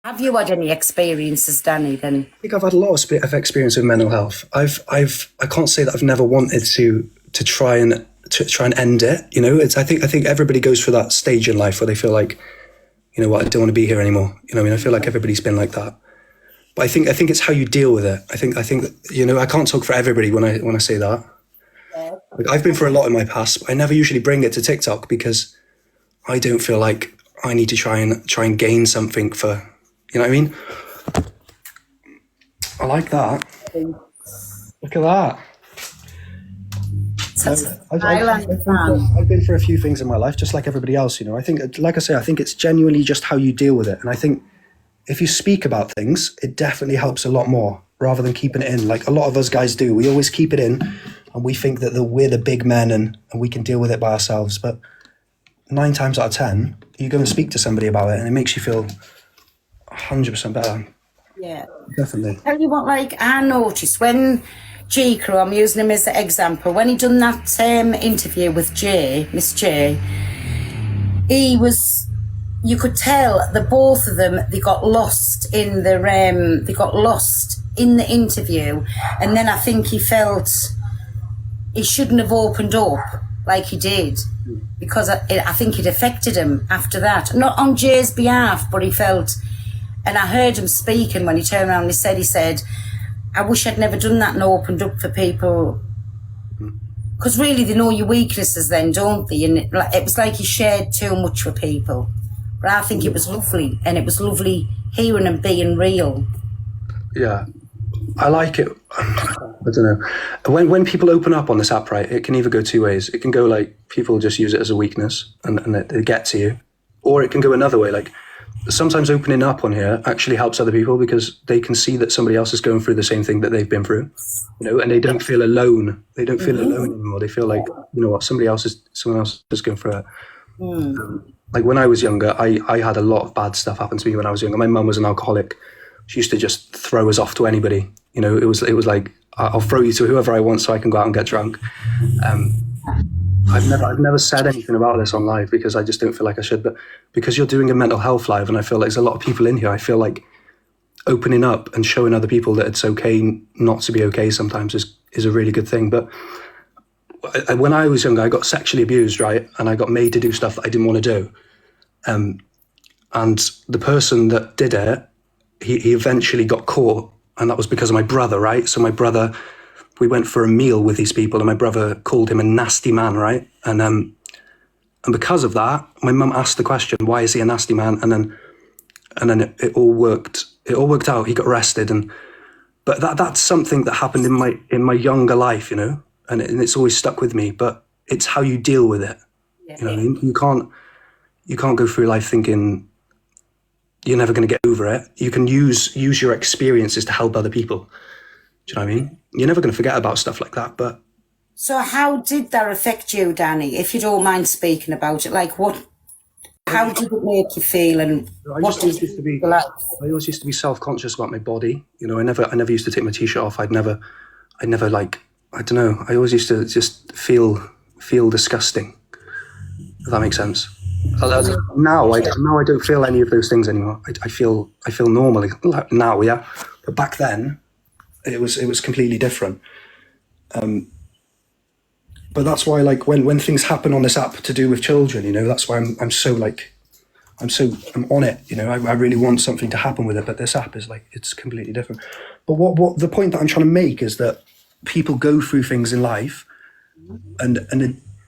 Have you had any experiences, Danny, then? I think I've had a lot of experience with mental health. I can't say that I've never wanted to try and end it. You know, I think everybody goes through that stage in life where they feel like, you know what, I don't want to be here anymore. You know what I mean? I feel like everybody's been like that. But I think it's how you deal with it. I think you know, I can't talk for everybody when I say that. Like, I've been through a lot in my past, but I never usually bring it to TikTok because I don't feel like I need to try and gain something for, you know what I mean? I like that. Look at that. I've been through a few things in my life, just like everybody else, you know. I think, like I say, I think it's genuinely just how you deal with it. And I think if you speak about things, it definitely helps a lot more rather than keeping it in. Like a lot of us guys do. We always keep it in and we think that we're the big men and we can deal with it by ourselves. But 9 times out of 10, you go and speak to somebody about it and it makes you feel 100% better. Yeah. Definitely. Tell you what, like, I noticed when G Crew, I'm using him as an example, when he done that interview with Miss J, he was, you could tell that both of them, they got lost in the interview, and then I think he felt he shouldn't have opened up like he did, because I think it affected him after that. Not on Jay's behalf, but he felt, and I heard him speaking when he turned around and he said, I wish I'd never done that and opened up for people. Because really they know your weaknesses then, don't they? And it was like he shared too much with people. But I think it was lovely, and it was lovely hearing him being real. Yeah, I like it. I don't know. When people open up on this app, right, it can either go 2 ways. It can go like people just use it as a weakness and they get to you. Or it can go another way. Like sometimes opening up on here actually helps other people because they can see that somebody else is going through the same thing that they've been through, you know, and they don't feel alone. They don't feel alone anymore. They feel like, you know what, someone else is going through it. Like when I was younger, I had a lot of bad stuff happen to me when I was younger. My mum was an alcoholic. She used to just throw us off to anybody. You know, it was like, I'll throw you to whoever I want so I can go out and get drunk. I've never said anything about this on live because I just don't feel like I should. But because you're doing a mental health live, and I feel like there's a lot of people in here, I feel like opening up and showing other people that it's okay not to be okay sometimes is a really good thing. But when I was younger, I got sexually abused, right? And I got made to do stuff that I didn't want to do. And the person that did it, he eventually got caught, and that was because of my brother, right? So my brother, we went for a meal with these people and my brother called him a nasty man, right? And because of that, my mum asked the question, why is he a nasty man? And then it all worked. It all worked out. He got arrested. But that's something that happened in my younger life, you know, and it's always stuck with me, but it's how you deal with it. Yeah. You know what I mean? You can't go through life thinking you're never going to get over it. You can use your experiences to help other people. Do you know what I mean? You're never going to forget about stuff like that, but... So how did that affect you, Danny, if you don't mind speaking about it? Like how did it make you feel, and I always used to be self-conscious about my body. You know, I never used to take my t-shirt off. I'd never like, I don't know. I always used to just feel disgusting, if that makes sense. Now I don't feel any of those things anymore. I feel normal now, yeah. But back then, it was completely different. But that's why, like, when things happen on this app to do with children, you know, that's why I'm on it. You know, I really want something to happen with it. But this app is like, it's completely different. But what the point that I'm trying to make is that people go through things in life, and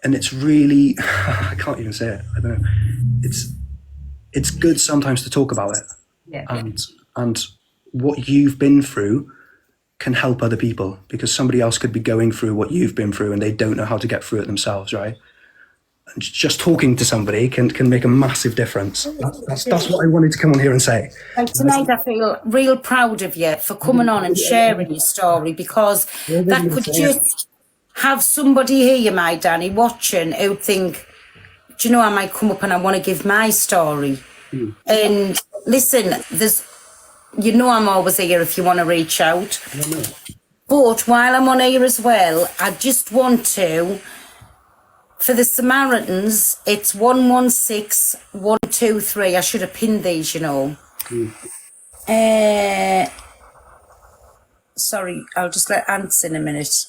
it's really, I can't even say it. I don't know. It's good sometimes to talk about it. Yeah. And what you've been through can help other people, because somebody else could be going through what you've been through and they don't know how to get through it themselves, right? And just talking to somebody can make a massive difference. That's what I wanted to come on here and say. And tonight I feel real proud of you for coming on and sharing your story, because that could just have somebody here, my Danny, watching who'd think, do you know, I might come up and I want to give my story. And listen, you know I'm always here if you want to reach out. But while I'm on here as well, I just want to, for the Samaritans, it's 116123. I should have pinned these, you know. Sorry, I'll just let Ants in a minute.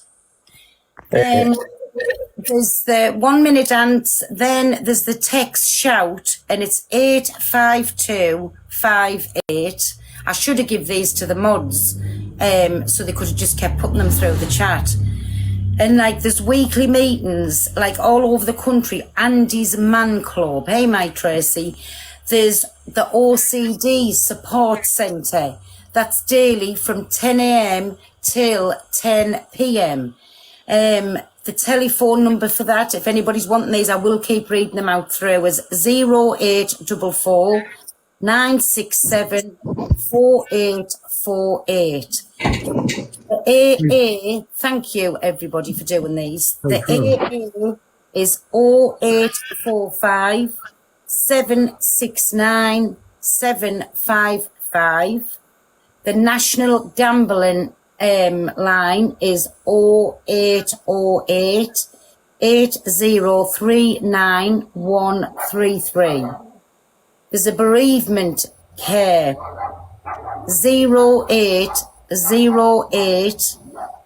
There's the 1 minute Ants, then there's the text shout, and it's 85258. I should have given these to the mods, so they could have just kept putting them through the chat. And like there's weekly meetings like all over the country. Andy's Man Club. Hey, my Tracy. There's the OCD Support Centre. That's daily from 10 a.m. till 10 p.m. The telephone number for that, if anybody's wanting these, I will keep reading them out through, is 0844 967 4848. The AA, thank you everybody for doing these. The AA is 0845 769 755. The National Gambling line is 0808 8039 133. There's a bereavement care 0808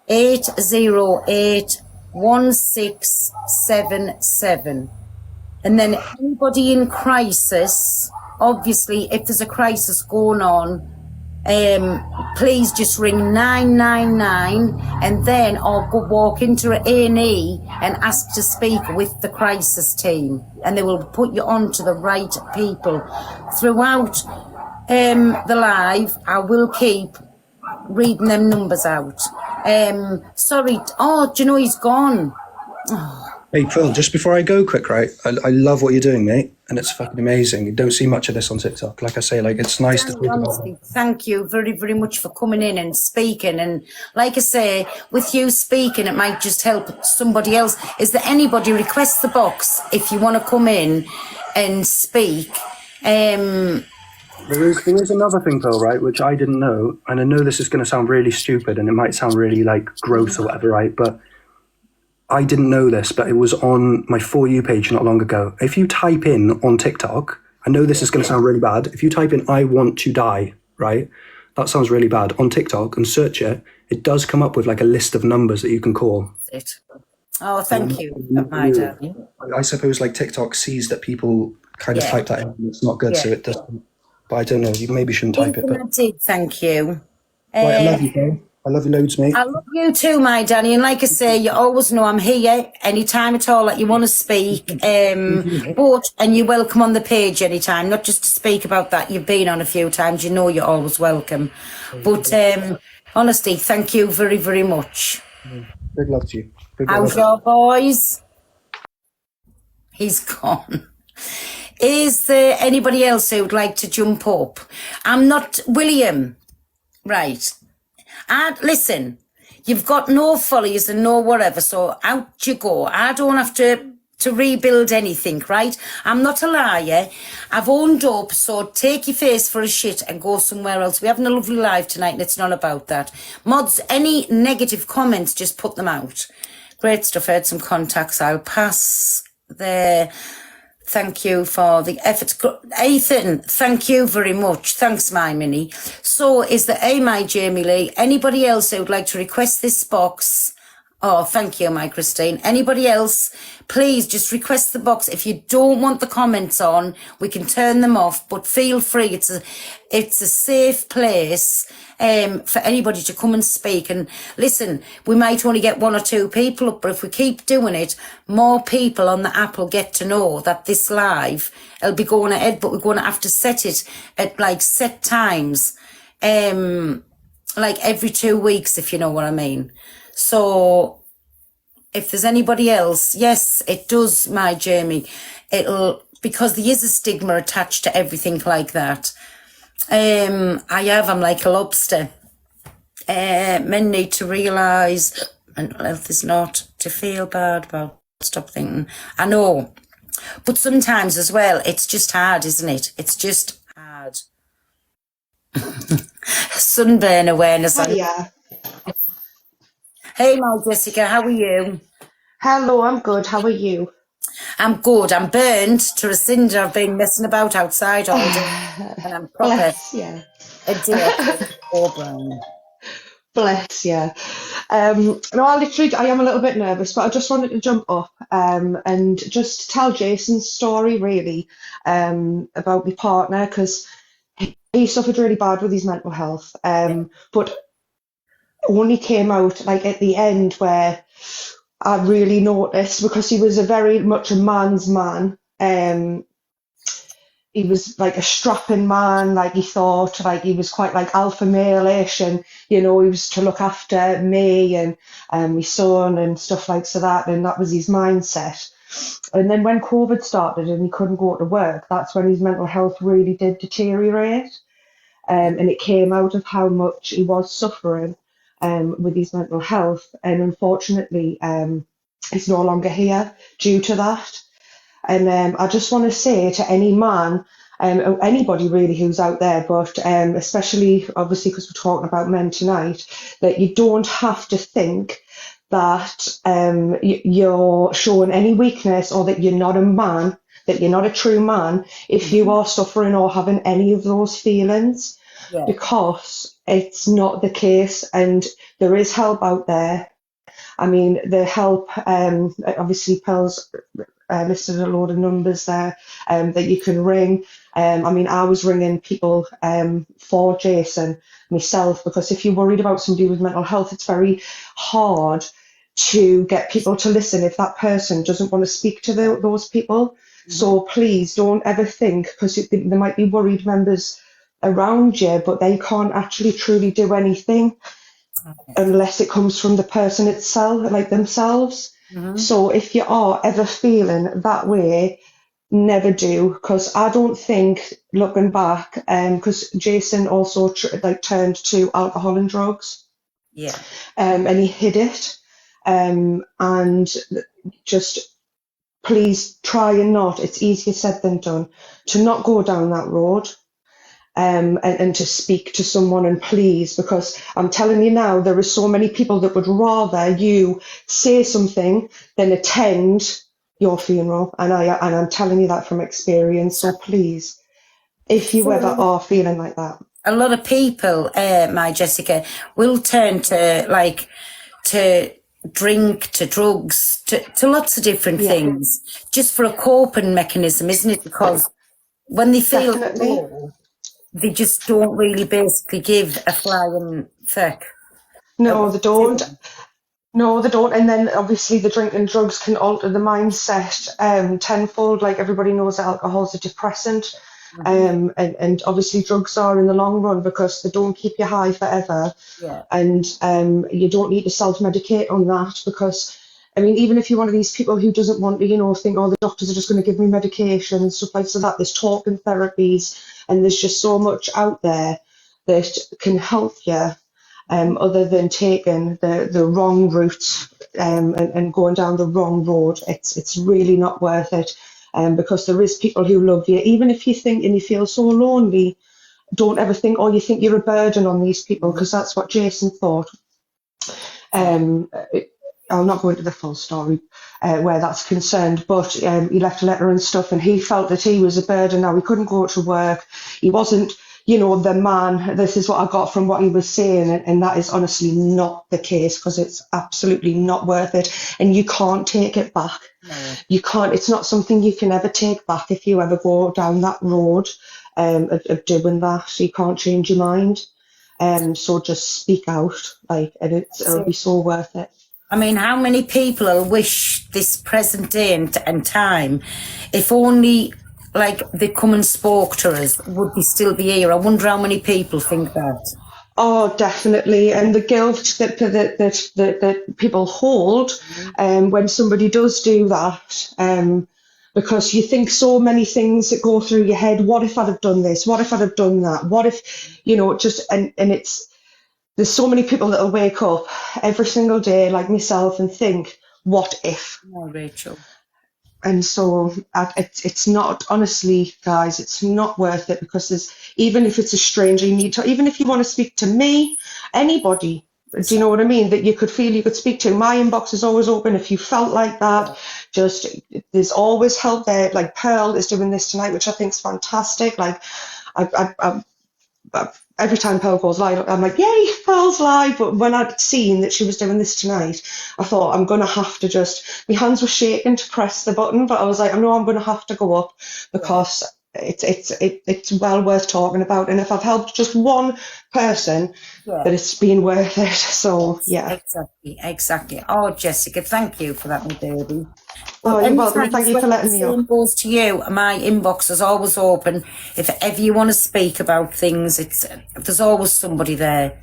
808 1677. And then anybody in crisis, obviously if there's a crisis going on, please just ring 999 and then or go walk into an A&E and ask to speak with the crisis team, and they will put you on to the right people. Throughout the live, I will keep reading them numbers out. Sorry, do you know he's gone? Hey, Phil, just before I go quick, right? I love what you're doing, mate, and it's fucking amazing. You don't see much of this on TikTok. Like I say, like it's nice to talk Honestly, about. thank you very, very much for coming in and speaking. And like I say, with you speaking, it might just help somebody else. Is there anybody, request the box if you want to come in and speak? There is another thing, Phil, right, which I didn't know, and I know this is going to sound really stupid and it might sound really like gross or whatever, right? But I didn't know this, but it was on my For You page not long ago. If you type in on TikTok, I know this is going to sound really bad. If you type in "I want to die," right? That sounds really bad. On TikTok and search it, it does come up with like a list of numbers that you can call. Oh, thank you, my darling. I suppose like TikTok sees that people kind of type that in and it's not good, so it doesn't. But I don't know, you maybe shouldn't type it. But thank you. right, I love you, Phil. I love you loads, mate. I love you too, my Danny. And like I say, you always know I'm here anytime at all that you want to speak. And you're welcome on the page anytime, not just to speak about that. You've been on a few times, you know you're always welcome. But honestly, thank you very, very much. Big love to you. How's your boys? He's gone. Is there anybody else who would like to jump up? I'm not William. Right. Listen, you've got no follies and no whatever, so out you go. I don't have to rebuild anything, right? I'm not a liar. I've owned up, so take your face for a shit and go somewhere else. We're having a lovely live tonight and it's not about that. Mods, any negative comments, just put them out. Great stuff. I had some contacts. I'll pass there. Thank you for the efforts. Ethan, thank you very much. Thanks, my mini. So is there, my Jamie Lee, anybody else who would like to request this box? Oh, thank you, my Christine. Anybody else, please just request the box. If you don't want the comments on, we can turn them off, but feel free. It's a safe place for anybody to come and speak. And listen, we might only get 1 or 2 people up, but if we keep doing it, more people on the app will get to know that this live will be going ahead, but we're going to have to set it at like set times, like every 2 weeks, if you know what I mean. So if there's anybody else, yes, it does, my Jamie. Because there is a stigma attached to everything like that. I'm like a lobster. Men need to realise mental health is not to feel bad about. Stop thinking. I know. But sometimes as well, it's just hard, isn't it? It's just hard. Sunburn awareness. Oh, yeah. Hey, my Jessica, how are you? Hello, I'm good. How are you? I'm good. I'm burnt to a cinder. I've been messing about outside all day, and I'm proper. Yeah. A dear O'Brien. Bless you. No, I am a little bit nervous, but I just wanted to jump up and just tell Jason's story really about my partner because he suffered really bad with his mental health, but only came out like at the end where I really noticed because he was a very much a man's man. He was like a strapping man, like he thought, like he was quite like alpha male-ish, and he was to look after me and my son and stuff like so that was his mindset. And then when COVID started and he couldn't go to work, that's when his mental health really did deteriorate, and it came out of how much he was suffering with his mental health, and unfortunately, he's no longer here due to that. And I just want to say to any man, or anybody really who's out there, but especially obviously because we're talking about men tonight, that you don't have to think that you're showing any weakness or that you're not a man, that you're not a true man if you are suffering or having any of those feelings, Yeah. because it's not the case, and there is help out there. I mean, the help, obviously, Pearl's listed a load of numbers there that you can ring. I mean, I was ringing people for Jason myself, because if you're worried about somebody with mental health, it's very hard to get people to listen if that person doesn't want to speak to those people. So please don't ever think, because there might be worried members around you, but they can't actually truly do anything unless it comes from the person itself, like themselves. So if you are ever feeling that way, never do, because I don't think, looking back, because Jason also turned to alcohol and drugs, Yeah. and he hid it, and just please try and not. It's easier said than done to not go down that road. And to speak to someone, and please, because I'm telling you now, there are so many people that would rather you say something than attend your funeral, and I'm telling you that from experience. So please, if you ever are feeling like that, A lot of people, my Jessica, will turn to drink, to drugs, to lots of different things, just for a coping mechanism, isn't it? Because when they feel definitely. low, they just don't really basically give a flying fuck. No, they don't. No, they don't. And then obviously the drink and drugs can alter the mindset tenfold. Like everybody knows that alcohol's a depressant. And obviously drugs are in the long run, because they don't keep you high forever. Yeah. And you don't need to self-medicate on that, because I mean, even if you're one of these people who doesn't want to, think, oh, the doctors are just going to give me medication and stuff like that, there's talking therapies, and there's just so much out there that can help you, other than taking the wrong route and going down the wrong road. It's really not worth it, because there is people who love you. Even if you think and you feel so lonely, don't ever think, oh, you think you're a burden on these people, because that's what Jason thought. I'll not go into the full story where that's concerned, but he left a letter and stuff, and he felt that he was a burden. Now, he couldn't go to work. He wasn't, the man. This is what I got from what he was saying, and that is honestly not the case, because it's absolutely not worth it, and you can't take it back. No. You can't. It's not something you can ever take back if you ever go down that road of doing that. You can't change your mind. So just speak out, and it'll be so worth it. I mean, how many people will wish this present day and time, if only they come and spoke to us, would we still be here? I wonder how many people think that. Oh, definitely. And the guilt that people hold when somebody does do that, because you think so many things that go through your head. What if I'd have done this? What if I'd have done that? What if, and it's, there's so many people that'll wake up every single day like myself and think, what if? Oh, Rachel. And so it's not, honestly, guys, it's not worth it, because even if it's a stranger, even if you want to speak to me, anybody, do you know what I mean, that you could feel you could speak to, my inbox is always open if you felt like that. There's always help there. Like Pearl is doing this tonight, which I think is fantastic. every time Pearl goes live, I'm like, yay, Pearl's live. But when I'd seen that she was doing this tonight, I thought I'm going to have to my hands were shaking to press the button, but I was like, I know I'm going to have to go up because it's well worth talking about. And if I've helped just one person, that it's been worth it. So, yeah. Exactly. Oh, Jessica, thank you for that, my baby. Oh, you're welcome. Thank you for letting me on. Goes to you. My inbox is always open. If ever you want to speak about things, there's always somebody there.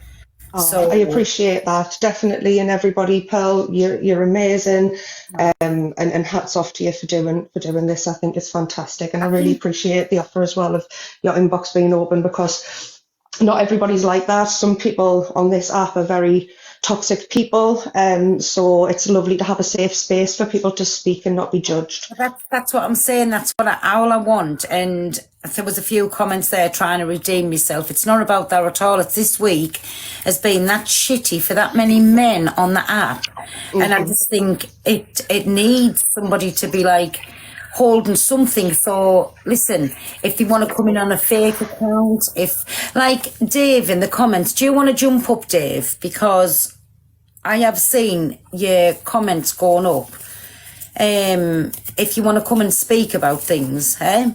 Oh, so I appreciate that, definitely, and everybody. Pearl, you're amazing, and hats off to you for doing this. I think it's fantastic, and I really appreciate the offer as well of your inbox being open, because not everybody's like that. Some people on this app are very toxic people, so it's lovely to have a safe space for people to speak and not be judged. That's what I'm saying. That's all I want. And there was a few comments there trying to redeem myself. It's not about that at all. It's this week has been that shitty for that many men on the app, and I just think it needs somebody to be like holding something. So listen, if you want to come in on a fake account, if like Dave in the comments, do you want to jump up, Dave? Because I have seen your comments going up. If you want to come and speak about things, eh?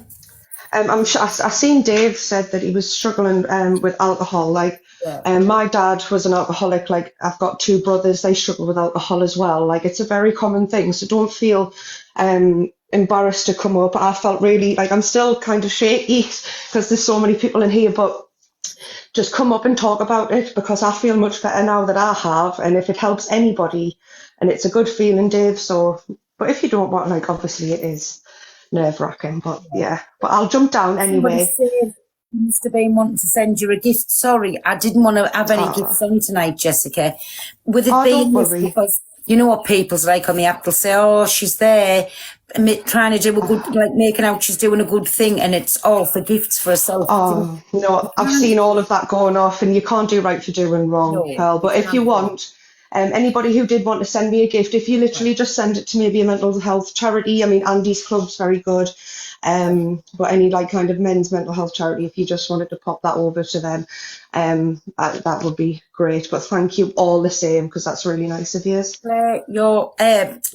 I'm sure I seen Dave said that he was struggling with alcohol. My dad was an alcoholic. Like, I've got two brothers, they struggle with alcohol as well. Like, it's a very common thing. So don't feel embarrassed to come up. I felt really like I'm still kind of shaky because there's so many people in here, but just come up and talk about it, because I feel much better now that I have, and if it helps anybody, and it's a good feeling, Dave. So, but if you don't want, like, obviously it is nerve-wracking, but but I'll jump down anyway. You must have been wanting to send you a gift. Sorry, I didn't want to have any gifts on tonight, Jessica. With it being this, because you know what people's like on the app, they'll say, oh, she's there trying to do a good, like making out she's doing a good thing, and it's all for gifts for herself. Oh, no, I've seen all of that going off, and you can't do right for doing wrong, Pearl. But if you want, anybody who did want to send me a gift, if you literally just send it to maybe a mental health charity. I mean, Andy's Club's very good. But any like kind of men's mental health charity, if you just wanted to pop that over to them, that would be great. But thank you all the same, because that's really nice of you.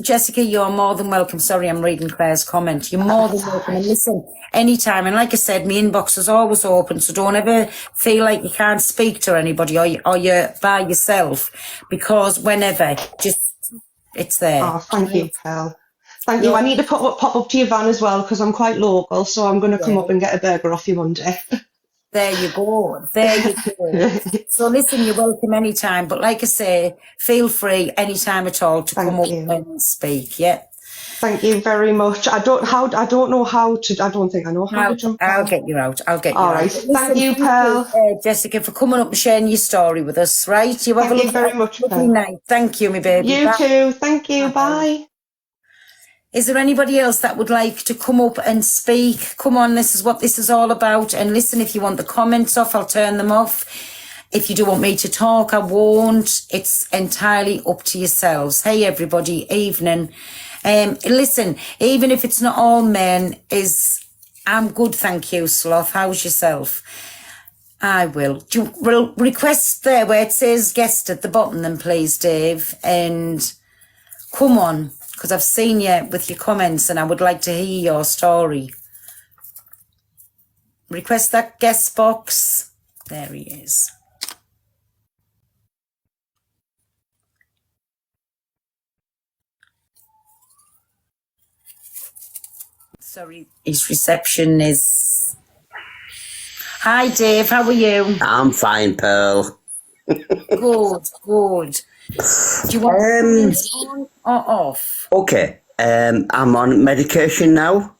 Jessica, you're more than welcome. Sorry, I'm reading Claire's comment. You're more than welcome. And listen, anytime. And like I said, my inbox is always open, so don't ever feel like you can't speak to anybody or you're by yourself, because whenever, just it's there. Oh, thank you, Pearl. Thank you. I need to pop up to your van as well, because I'm quite local, so I'm going to come up and get a burger off you one day. There you go. So listen, you're welcome anytime. But like I say, feel free anytime at all to come up and speak. Yeah. Thank you very much. I don't think I know how to jump out. I'll get you out. All right. Listen, thank you, Pearl. Jessica, for coming up and sharing your story with us, right? Thank you very much, lovely night. Thank you, my baby. You too. Thank you. Bye. Is there anybody else that would like to come up and speak? Come on, this is what this is all about. And listen, if you want the comments off, I'll turn them off. If you do want me to talk, I won't. It's entirely up to yourselves. Hey, everybody, evening. Listen, even if it's not all men, I'm good, thank you, Sloth. How's yourself? I will. Do you request there where it says guest at the bottom then, please, Dave? And come on, because I've seen you with your comments and I would like to hear your story. Request that guest box. There he is. Sorry, his reception is... Hi, Dave. How are you? I'm fine, Pearl. Good. Do you want on or off? Okay. I'm on medication now.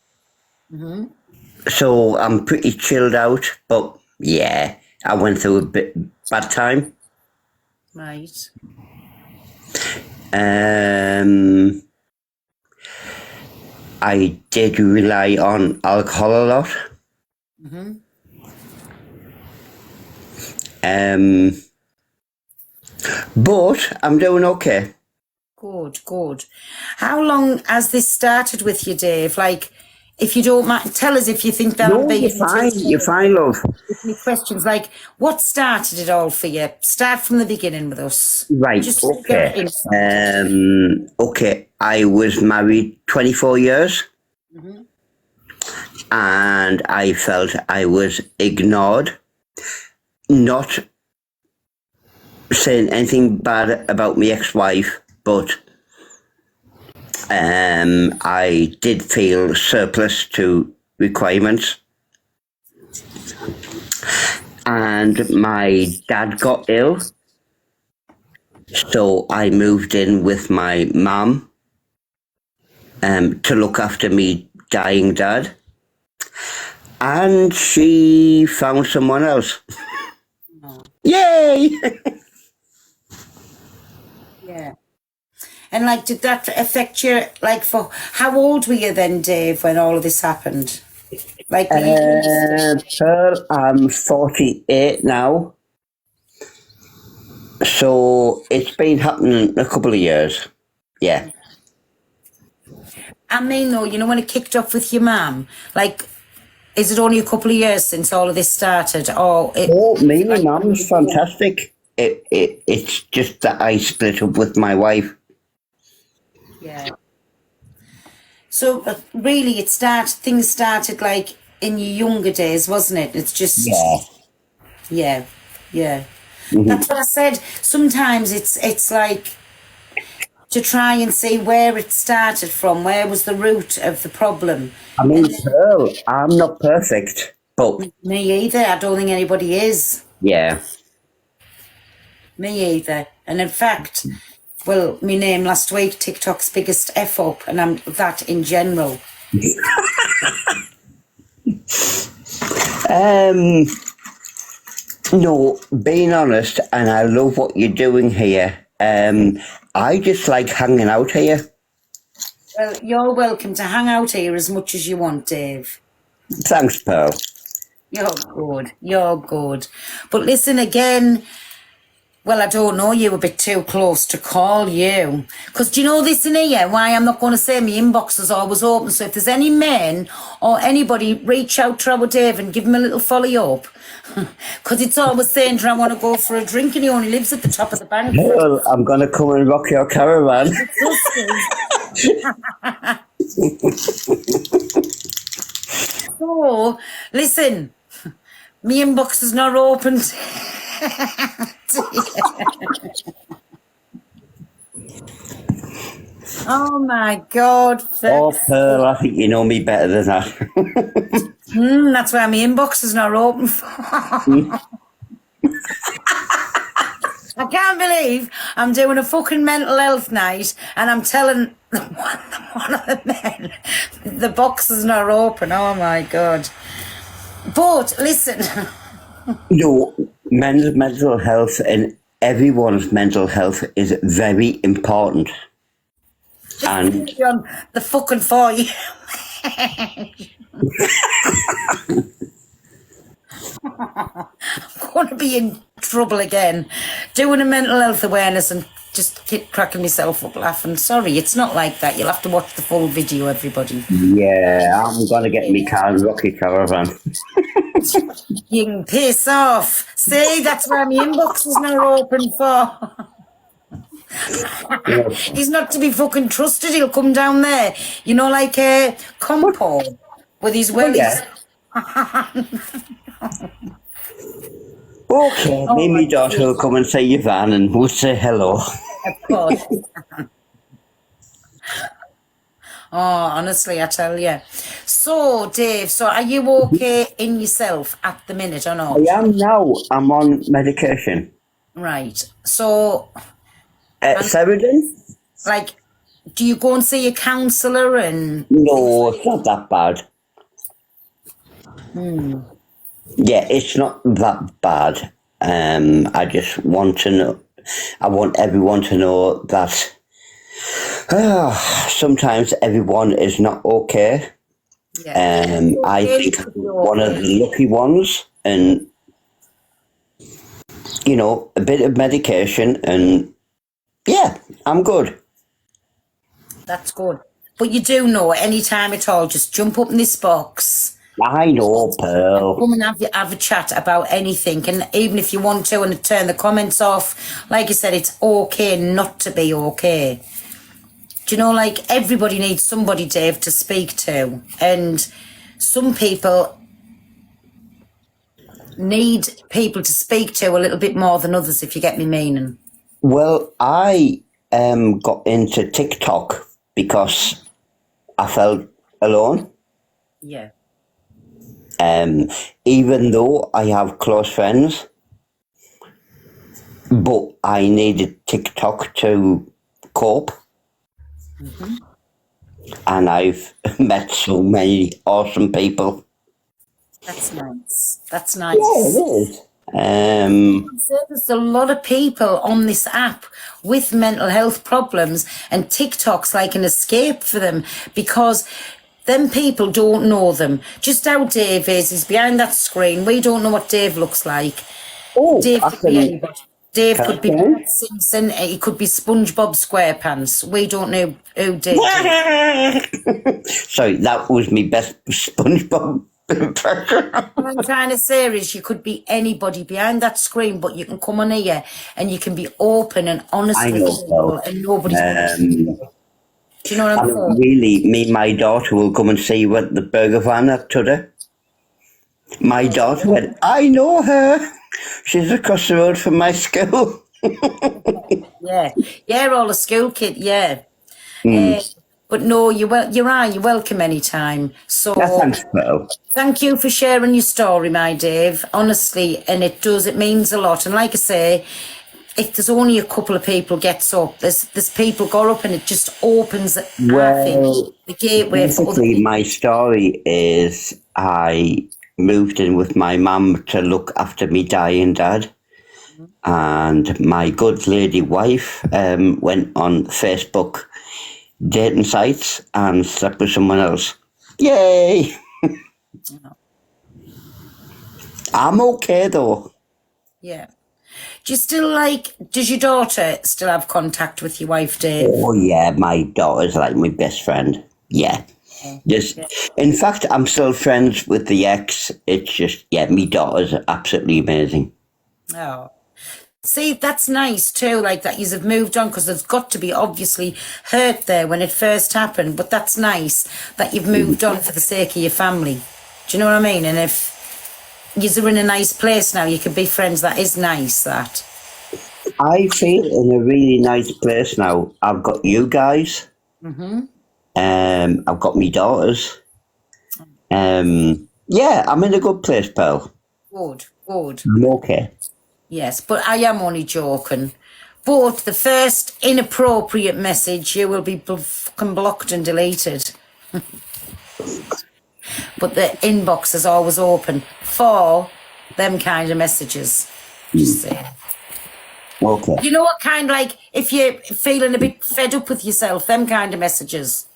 Mm-hmm. So I'm pretty chilled out. But yeah, I went through a bad time. Right. I did rely on alcohol a lot. Mm-hmm. But I'm doing okay. Good. How long has this started with you, Dave? Like, if you don't mind, tell us if you think that No, I'm being you're fine. You're fine, love. Any questions like what started it all for you? Start from the beginning with us. Right. Just Okay. get insight. Okay. I was married 24 years, and I felt I was ignored. Not saying anything bad about my ex-wife, but I did feel surplus to requirements. And my dad got ill, so I moved in with my mum to look after me dying dad. And she found someone else. Yay! Yeah. And like, did that affect you? Like, for how old were you then, Dave, when all of this happened? Like, Pearl, I'm 48 now. So it's been happening a couple of years. Yeah. I mean, though, you know, when it kicked off with your mum, like, is it only a couple of years since all of this started? Or Me and my mum's fantastic. It's just that I split up with my wife. Yeah. So really, things started like in your younger days, wasn't it? It's just yeah. That's what I said. Sometimes it's like to try and see where it started from. Where was the root of the problem? I mean, Pearl, I'm not perfect, but Me either. I don't think anybody is. yeah. Me either. And in fact, well, my name last week, TikTok's biggest F up, and I'm that in general. No, being honest, and I love what you're doing here. I just like hanging out here. Well, you're welcome to hang out here as much as you want, Dave. Thanks, Pearl. You're good. You're good. But listen again. Well, I don't know, you a bit too close to call you. Because do you know this in here, why I'm not going to say my inbox is always open. So if there's any men or anybody, reach out to our Dave and give him a little follow up. Because it's always saying, I want to go for a drink, and he only lives at the top of the bank. Pearl, I'm going to come and rock your caravan. So, listen, my inbox is not opened. Oh my God. Oh, Pearl, I think you know me better than that. That's why my inbox is not open for. I can't believe I'm doing a fucking mental health night and I'm telling one of the men the box is not open. Oh my God. But listen. No, men's mental health and everyone's mental health is very important. And On the fucking 4 year. I'm going to be in trouble again. Doing a mental health awareness and just keep cracking myself up laughing. Sorry, it's not like that. You'll have to watch the full video, everybody. yeah, I'm going to get me car and rocky caravan. You can piss off. See, that's where my inbox is now open for. He's not to be fucking trusted. He'll come down there, you know, like a compo with his wellies. Okay, me and my daughter will come and say your van and we'll say hello. Of course. Oh, honestly, I tell you. So, Dave, are you okay in yourself at the minute or not? I am now. I'm on medication. Right. So, Serodin? like, do you go and see a counsellor and... No, it's not that bad. Yeah, it's not that bad. I just want to know, I want everyone to know that sometimes everyone is not okay. Yeah. I think I'm one of the lucky ones, and you know, a bit of medication, and yeah, I'm good. That's good. But you do know any time at all, just jump up in this box. I know, Pearl. Come and have a chat about anything, and even if you want to, and turn the comments off. Like I said, it's okay not to be okay. Do you know, like, everybody needs somebody, Dave, to speak to, and some people need people to speak to a little bit more than others, if you get me meaning. Well, I got into TikTok because I felt alone. Yeah. Even though I have close friends, but I needed TikTok to cope. And I've met so many awesome people. That's nice. That's nice. Yeah, it is. So there's a lot of people on this app with mental health problems, and TikTok's like an escape for them, because them people don't know them. Just how Dave is, he's behind that screen. We don't know what Dave looks like. Oh, Dave could be anybody. Dave could be Okay. Simpson. He could be SpongeBob SquarePants. We don't know who Dave is. Sorry, that was my best SpongeBob impression. What I'm trying to say is you could be anybody behind that screen, but you can come on here and you can be open and honest I with know, people, Bill. and nobody's... Do you know what I'm saying? Really, me and my daughter will come and see what the burger van at today. My daughter went, I know her. She's across the road from my school. Yeah, yeah, all the school kid, yeah. But no, you're welcome anytime. So Thanks, Pearl. thank you for sharing your story, my Dave. Honestly, and it means a lot. And like I say, if there's only a couple of people gets up, there's people go up, and it just opens, I think, the gateway for other Basically, people. my story is I moved in with my mum to look after me dying dad. And my good lady wife went on Facebook dating sites and slept with someone else. Yay! I'm okay though. Yeah. Do you still does your daughter still have contact with your wife, Dave? Oh yeah, my daughter's like my best friend. Yeah. Just, in fact, I'm still friends with the ex. It's just, yeah, my daughter's absolutely amazing. Oh. See, that's nice too, like that you've moved on, because there's got to be obviously hurt there when it first happened, but that's nice that you've moved on for the sake of your family. Do you know what I mean? And if you're in a nice place now, you can be friends. That is nice, that. I feel in a really nice place now. I've got you guys. I've got my daughters. Yeah, I'm in a good place, pal. Good, good. I'm okay. Yes, but I am only joking. But the first inappropriate message, you will be fucking blocked and deleted. But the inbox is always open for them kind of messages. Just saying. Okay. You know what kind, like, if you're feeling a bit fed up with yourself, them kind of messages.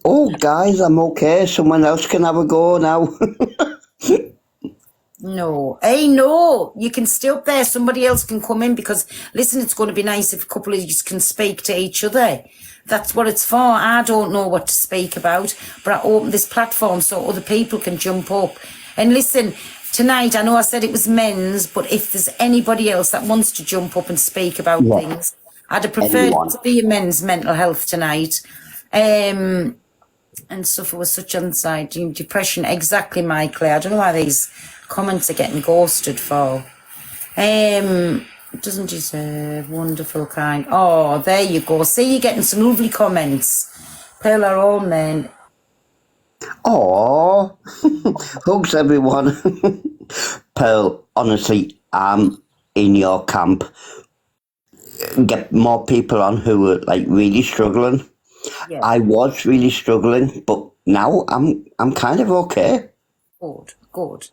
Oh, guys, I'm okay. Someone else can have a go now. No. Hey, no. You can stay up there. Somebody else can come in, because, listen, it's going to be nice if a couple of you can speak to each other. That's what it's for. I don't know what to speak about, but I open this platform so other people can jump up. And listen, tonight, I know I said it was men's, but if there's anybody else that wants to jump up and speak about things, I'd have preferred Anyone. it to be a men's mental health tonight. And suffer with such anxiety, depression. Exactly, Michael. I don't know why these comments are getting ghosted for. Doesn't deserve, wonderful, kind. Oh, there you go. See, you're getting some lovely comments. Pearl are all men. Oh, hugs everyone. Pearl, honestly, I'm in your camp. Get more people on who are like really struggling. Yeah. I was really struggling, but now I'm kind of okay. Good, good.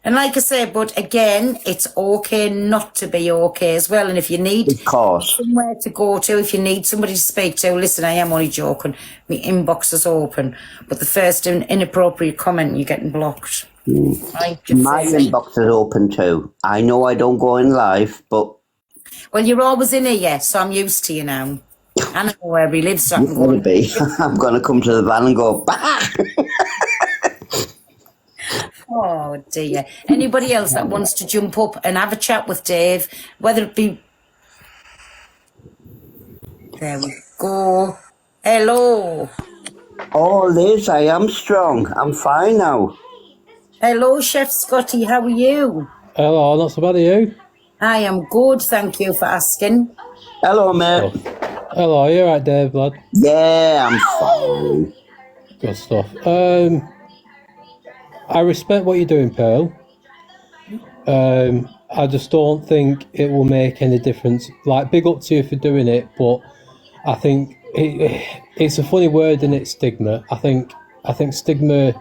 And like I say, but again, it's okay not to be okay as well. And if you need Of course. somewhere to go to, if you need somebody to speak to, listen, I am only joking. My inbox is open. But the first inappropriate comment, you're getting blocked. My inbox is open too. I know I don't go in live, but Well, you're always in here, so I'm used to you now. I know where he lives, so I can You're go going and... to be. I'm going to come to the van and go, bah! Oh, dear. Anybody else that wants to jump up and have a chat with Dave, whether it be... There we go. Hello. Oh, Liz, I am strong. I'm fine now. Hello, Chef Scotty. How are you? Hello, not so bad, are you? I am good, thank you for asking. Hello, mate. Hello, you alright, Dave, lad? Yeah, I'm fine. Good stuff. I respect what you're doing, Pearl. I just don't think it will make any difference. Like, big up to you for doing it, but I think it's a funny word, isn't it, stigma? I think stigma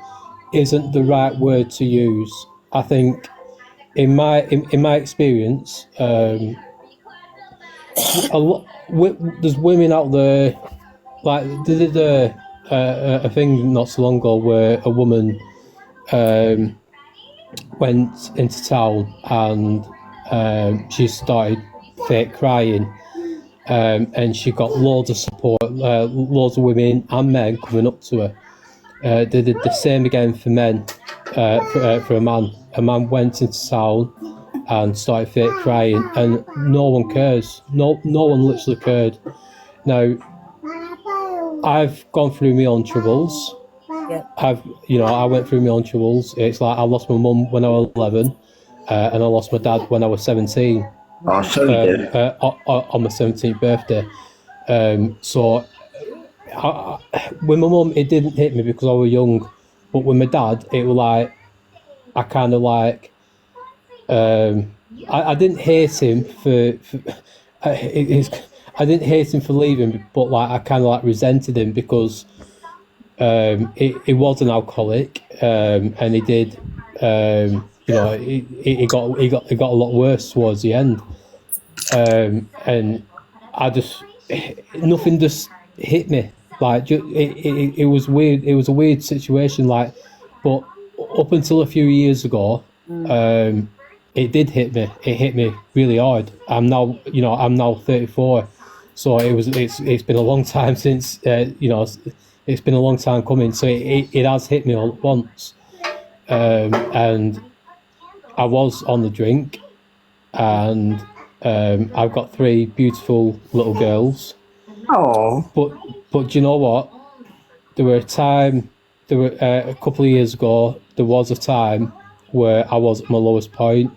isn't the right word to use. I think in my experience, a lot, there's women out there, like they did a thing not so long ago where a woman went into town and she started fake crying, and she got loads of support, loads of women and men coming up to her. They did the same again for men, for a man. A man went into town and started fake crying, and no one cares. No one literally cared. Now, I've gone through my own troubles. Yeah. I went through my own troubles. It's like I lost my mum when I was 11, and I lost my dad when I was 17. Oh, sorry, dude. On my 17th birthday. So with my mum, it didn't hit me because I was young, but with my dad, it was like I kind of like I didn't hate him for I didn't hate him for leaving, but like I kind of like resented him because he was an alcoholic, and he did it got a lot worse towards the end, and I just nothing just hit me. Like it was weird. It was a weird situation. Like, but up until a few years ago, it did hit me. It hit me really hard. I'm now 34, so it's been a long time since it's been a long time coming. So it has hit me all at once, and I was on the drink, and I've got 3 beautiful little girls. Oh. But do you know what? A couple of years ago, there was a time where I was at my lowest point.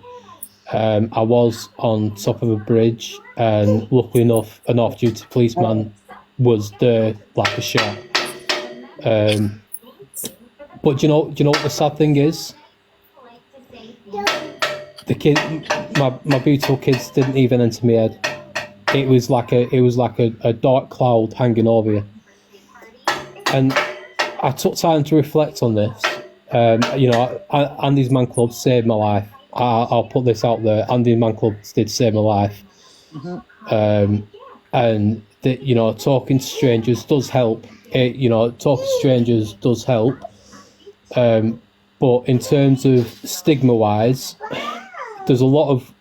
I was on top of a bridge, and luckily enough, an off-duty policeman was there like a shot. But do you know what the sad thing is? My beautiful kids didn't even enter my head. It was like a dark cloud hanging over you. And I took time to reflect on this. Andy's Man Club saved my life. I'll put this out there. Andy's Man Club did save my life. And talking to strangers does help. Talking to strangers does help. But in terms of stigma-wise, there's a lot of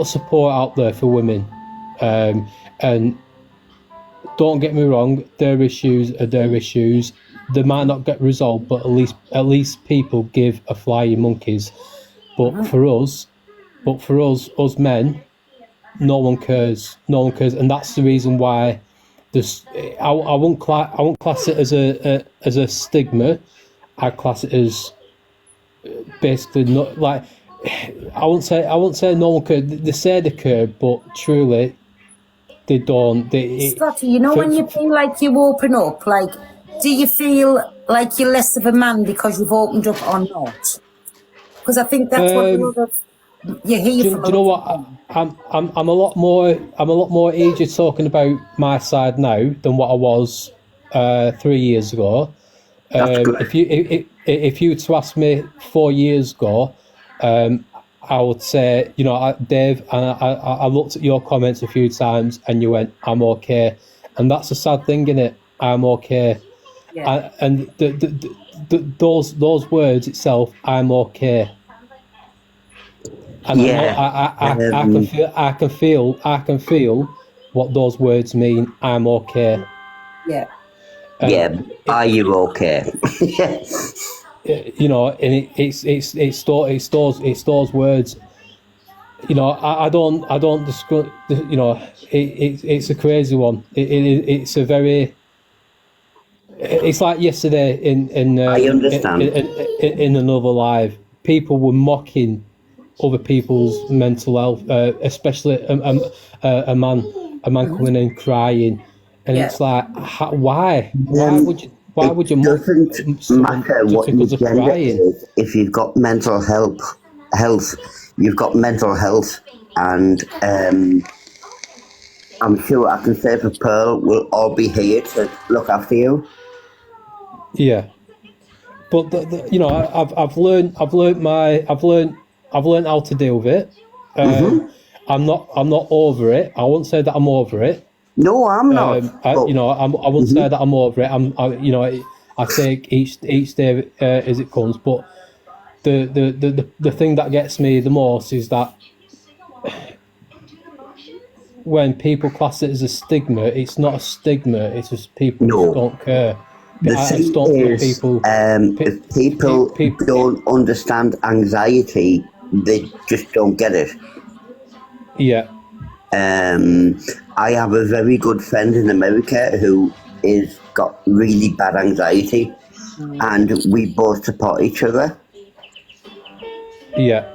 support out there for women, and don't get me wrong, their issues are their issues. They might not get resolved, but at least people give a flying monkeys. But for us men, no one cares, and that's the reason why this. I won't class it as a stigma. I class it as basically not like. I won't say no one could. They say they could, but truly, they don't. Scotty, when you feel like you open up, like, do you feel like you're less of a man because you've opened up or not? Because I think that's what you hear from. Do you know what? I'm a lot more eager talking about my side now than what I was 3 years ago. If you were to ask me 4 years ago, I would say, Dave, and I looked at your comments a few times, and you went, "I'm okay," and that's a sad thing, innit? I'm okay, Yeah. and those words itself, "I'm okay." And Yeah. I can feel what those words mean. I'm okay. Yeah. Yeah. Are you okay? Yeah. You know, and it's those words. You know, I don't discuss. You know, it's a crazy one. It's a very. It's like yesterday I understand. in another live, people were mocking other people's mental health, especially a man coming in crying, and Yeah. it's like, why would you mock Doesn't someone matter just what your because of gender crying? is. If you've got mental health, you've got mental health, and I'm sure I can say for Pearl, we'll all be here to look after you. Yeah, but you know, I've learned how to deal with it. I'm not over it. I won't say that I'm over it. No, I'm not. But You know, I wouldn't say that I'm over it. You know, I take each day as it comes. But the thing that gets me the most is that when people class it as a stigma, it's not a stigma. It's just people No. just don't care. the I just thing don't think is, people. if people people- don't understand anxiety, they just don't get it. Yeah, I have a very good friend in America who is got really bad anxiety, and we both support each other. yeah,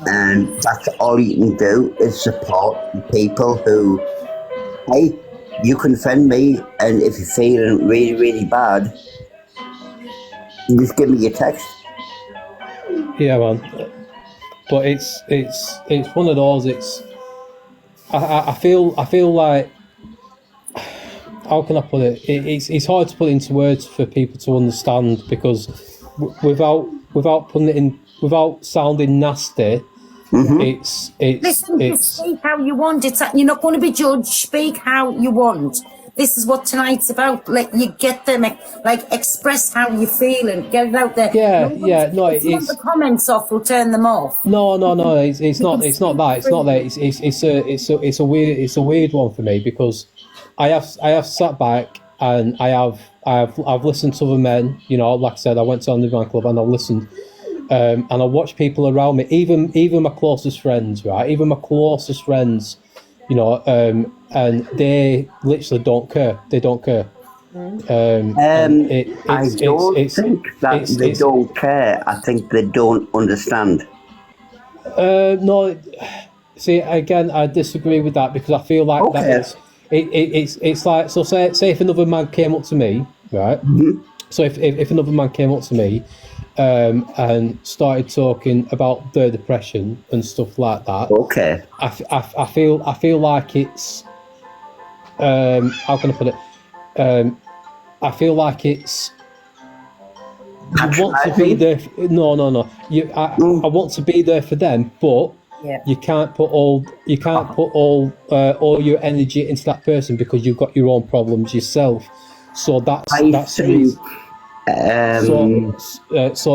And that's all you can do is support people who, hey, you can friend me, and if you're feeling really, really bad, just give me your text. yeah, man. But it's one of those. I feel like, how can I put it? It's hard to put into words for people to understand, because without putting it in, without sounding nasty, it's Listen, just speak how you want. You're not going to be judged. Speak how you want. This is what tonight's about. Let you get them, like, express how you feel and get it out there. Yeah, no, If you want the comments off, we'll turn them off. No, it's not that. It's not that. It's a weird one for me, because I have sat back and I've listened to other men. You know, like I said, I went to Underground Club and I've listened, and I watched people around me, even my closest friends, right? Even my closest friends, you know, and they literally don't care. They don't care. I don't think that they don't care. I think they don't understand. No, see, again, I disagree with that, because I feel like that it's like, so say if another man came up to me, right? So if another man came up to me, and started talking about their depression and stuff like that, Okay. I feel like it's, how can I put it? I feel like it's, you want to be there. No. I want to be there for them, but you can't put all your energy into that person, because you've got your own problems yourself. So that's the reason.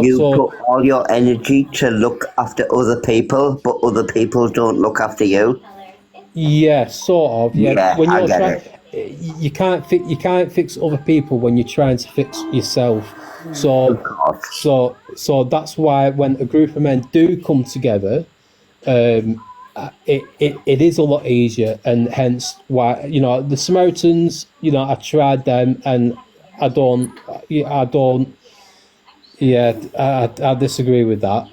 You put all your energy to look after other people, but other people don't look after you. Yeah, sort of. Yeah, when I you're get you can't fix other people when you're trying to fix yourself. So that's why when a group of men do come together, it is a lot easier, and hence why, you know, the Samaritans, you know, I tried them and I disagree with that.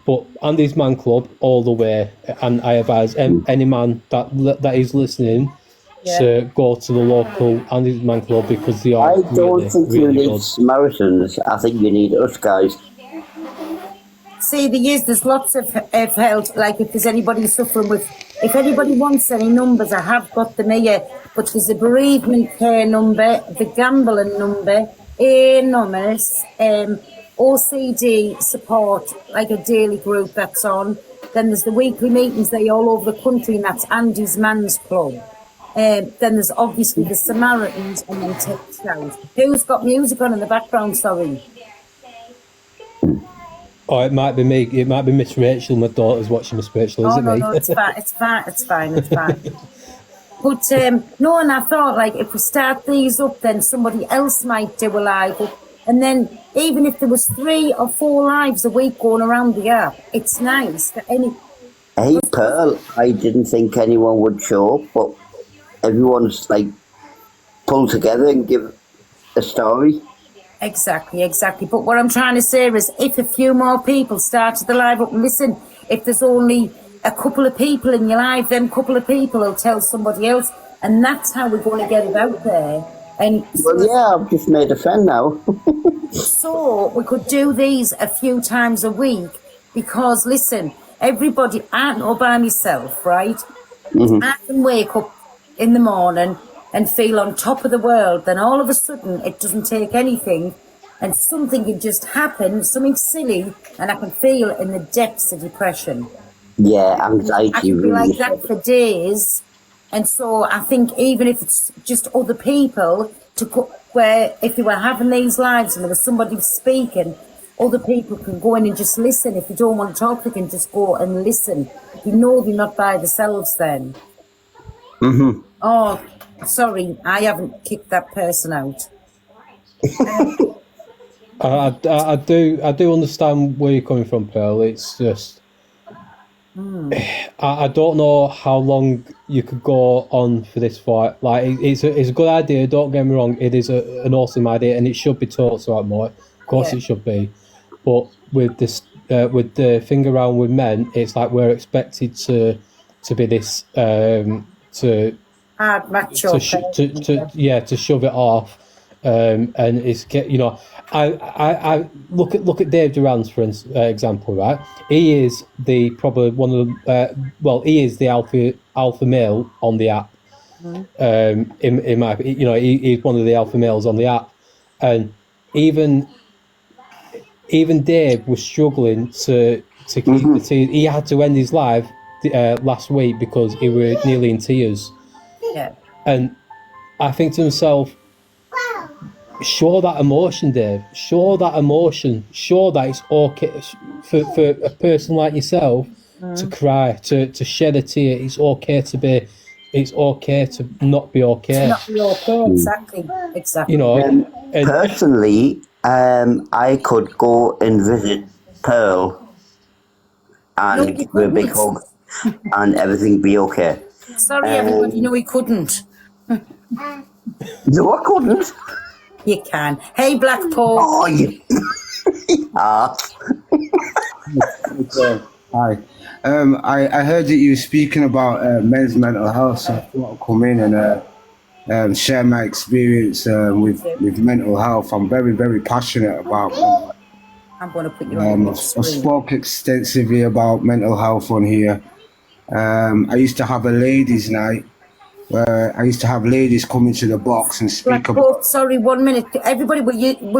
But Andy's Man Club all the way, and I advise any man that is listening to go to the local Andy's Man Club, because they are. I don't think you need good. Samaritans. I think you need us guys. See, there's lots of help. Like, if there's anybody suffering with, if anybody wants any numbers, I have got them here. But there's the bereavement care number, the gambling number, Anonymous, OCD support, like a daily group that's on. Then there's the weekly meetings, they all over the country, and that's Andy's Man's Club. Then there's obviously the Samaritans, and then Text Out. Who's got music on in the background, sorry? Or it might be me. It might be Miss Rachel. My daughter's watching Miss Rachel. Is Oh it no, me? no, it's fine. It's fine. It's fine. It's fine. But no, and I thought like if we start these up, then somebody else might do a live up, and then even if there was 3 or 4 lives a week going around the app, it's nice that any. Hey, Pearl, I didn't think anyone would show up, but everyone's like pulled together and give a story. Exactly. But what I'm trying to say is, if a few more people started the live up, and listen, if there's only a couple of people in your live, then couple of people will tell somebody else, and that's how we're going to get it out there. And Well, yeah, I've just made a friend now. so we could do these a few times a week, because listen, everybody, I know by myself, right? I can wake up in the morning and feel on top of the world, then all of a sudden it doesn't take anything and something can just happen, something silly, and I can feel in the depths of depression. Yeah, I anxiety can be really. like that for days. And so I think even if it's just other people to go, where if you were having these lives and there was somebody speaking, other people can go in and just listen. If you don't want to talk, they can just go and listen. You know they're not by themselves then. Oh, sorry, I haven't kicked that person out. I do understand where you're coming from, Pearl. It's just I don't know how long you could go on for this fight. Like it's a good idea. Don't get me wrong. It is an awesome idea, and it should be talked about more. Of course, Yeah. it should be. But with this, with the thing around with men, it's like we're expected to be this to Hard macho. to shove it off, and it's I look at Dave Durant for example, right? He is probably one of the he is the alpha male on the app. In my he's one of the alpha males on the app, and even Dave was struggling to keep the tears. He had to end his live last week because he was nearly in tears. Yeah. And I think to myself, show that emotion, Dave. Show that emotion. Show that it's okay for a person like yourself to cry, to shed a tear. It's okay to not be okay. Not be okay, exactly. You know, and Personally, I could go and visit Pearl and No, you give her a big couldn't. hug and everything be okay. Sorry, everybody. No, he couldn't. No, I couldn't. You can. Hey, Black Paul. Oh, you. Ah. Hi. I heard that you were speaking about men's mental health, so I thought I'd come in and share my experience with mental health. I'm very, very passionate about it. I'm going to put you on the I've screen. spoke extensively about mental health on here. I used to have a ladies' night where I used to have ladies come into the box and Black speak about. Paul, sorry, 1 minute. Everybody, will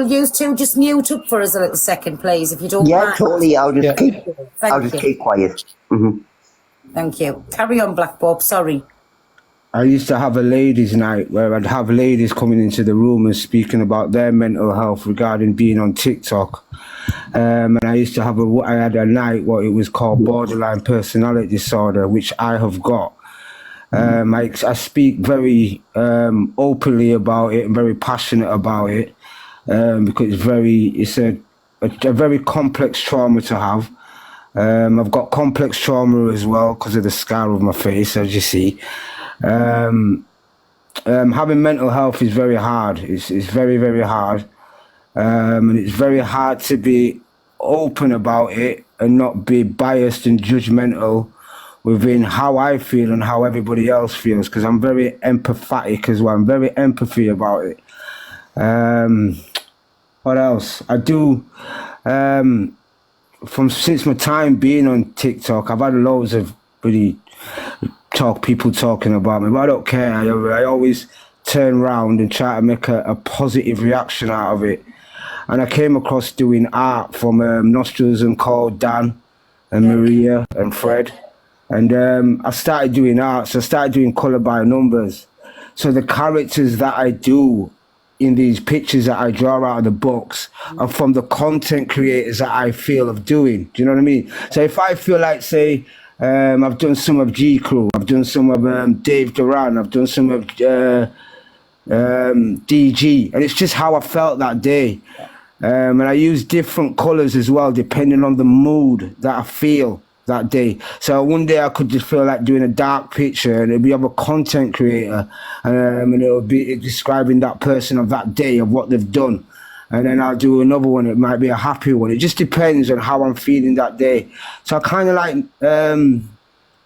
you two just mute up for us a little second, please, if you don't Yeah, mind? totally. I'll just Thank you. keep quiet. Thank you. Carry on, Black Bob. Sorry. I used to have a ladies' night where I'd have ladies coming into the room and speaking about their mental health regarding being on TikTok. And I used to I had a night what it was called borderline personality disorder, which I have got. I speak very openly about it and very passionate about it because it's a very complex trauma to have. I've got complex trauma as well because of the scar of my face, as you see. Having mental health is very hard. It's very, very hard. And it's very hard to be open about it and not be biased and judgmental within how I feel and how everybody else feels, because I'm very empathetic as well. I'm very empathy about it. What else? I do, since my time being on TikTok, I've had loads of really people talking about me, but I don't care. I always turn around and try to make a positive reaction out of it. And I came across doing art from Nostrils and Called Dan and Maria and Fred. And I started doing art, so I started doing colour by numbers. So the characters that I do in these pictures that I draw out of the books and from the content creators that I feel of doing. Do you know what I mean? So if I feel like, say, I've done some of G Crew, I've done some of Dave Duran, I've done some of DG, and it's just how I felt that day. And I use different colors as well, depending on the mood that I feel that day. So one day I could just feel like doing a dark picture, and it'll be of a content creator, and it'll be describing that person of that day, of what they've done. And then I'll do another one. It might be a happy one. It just depends on how I'm feeling that day. So I kind of like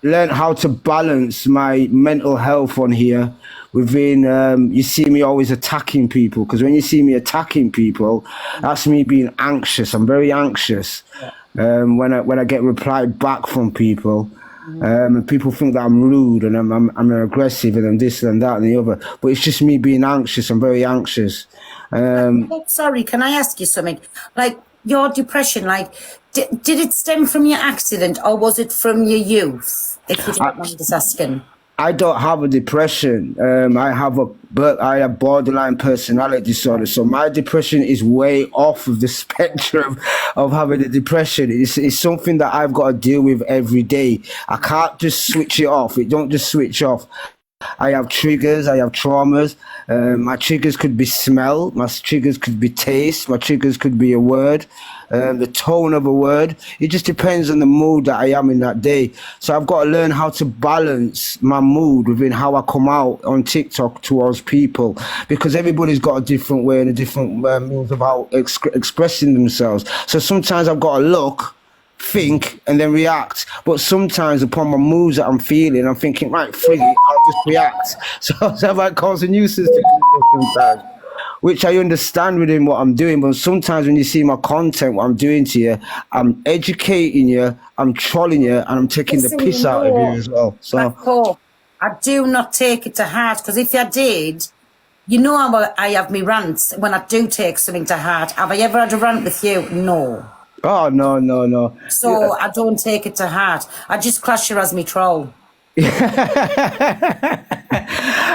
learn how to balance my mental health on here within, you see me always attacking people, because when you see me attacking people, that's me being anxious. I'm very anxious when I get replied back from people. And people think that I'm rude and I'm aggressive and I'm this and that and the other, but it's just me being anxious. I'm very anxious. Sorry, can I ask you something? Like, your depression, like, did it stem from your accident or was it from your youth? If you don't mind us asking. I don't have a depression. I have borderline personality disorder. So my depression is way off of the spectrum of having a depression. It's something that I've got to deal with every day. I can't just switch it off. It don't just switch off. I have triggers, I have traumas. My triggers could be smell, my triggers could be taste, my triggers could be a word, the tone of a word. It just depends on the mood that I am in that day. So I've got to learn how to balance my mood within how I come out on TikTok towards people, because everybody's got a different way and a different means of how expressing themselves. So sometimes I've got to look, think and then react, but sometimes upon my moods that I'm feeling, I'm thinking, right, free, I'll just react. So that might cause a nuisance to me sometimes, which I understand within what I'm doing. But sometimes when you see my content, what I'm doing to you, I'm educating you, I'm trolling you, and I'm taking the piss out of you as well. So I do not take it to heart, because if I did, you know how I have me rants when I do take something to heart. Have I ever had a rant with you? No. Oh, no. So I don't take it to heart. I just class you as me troll.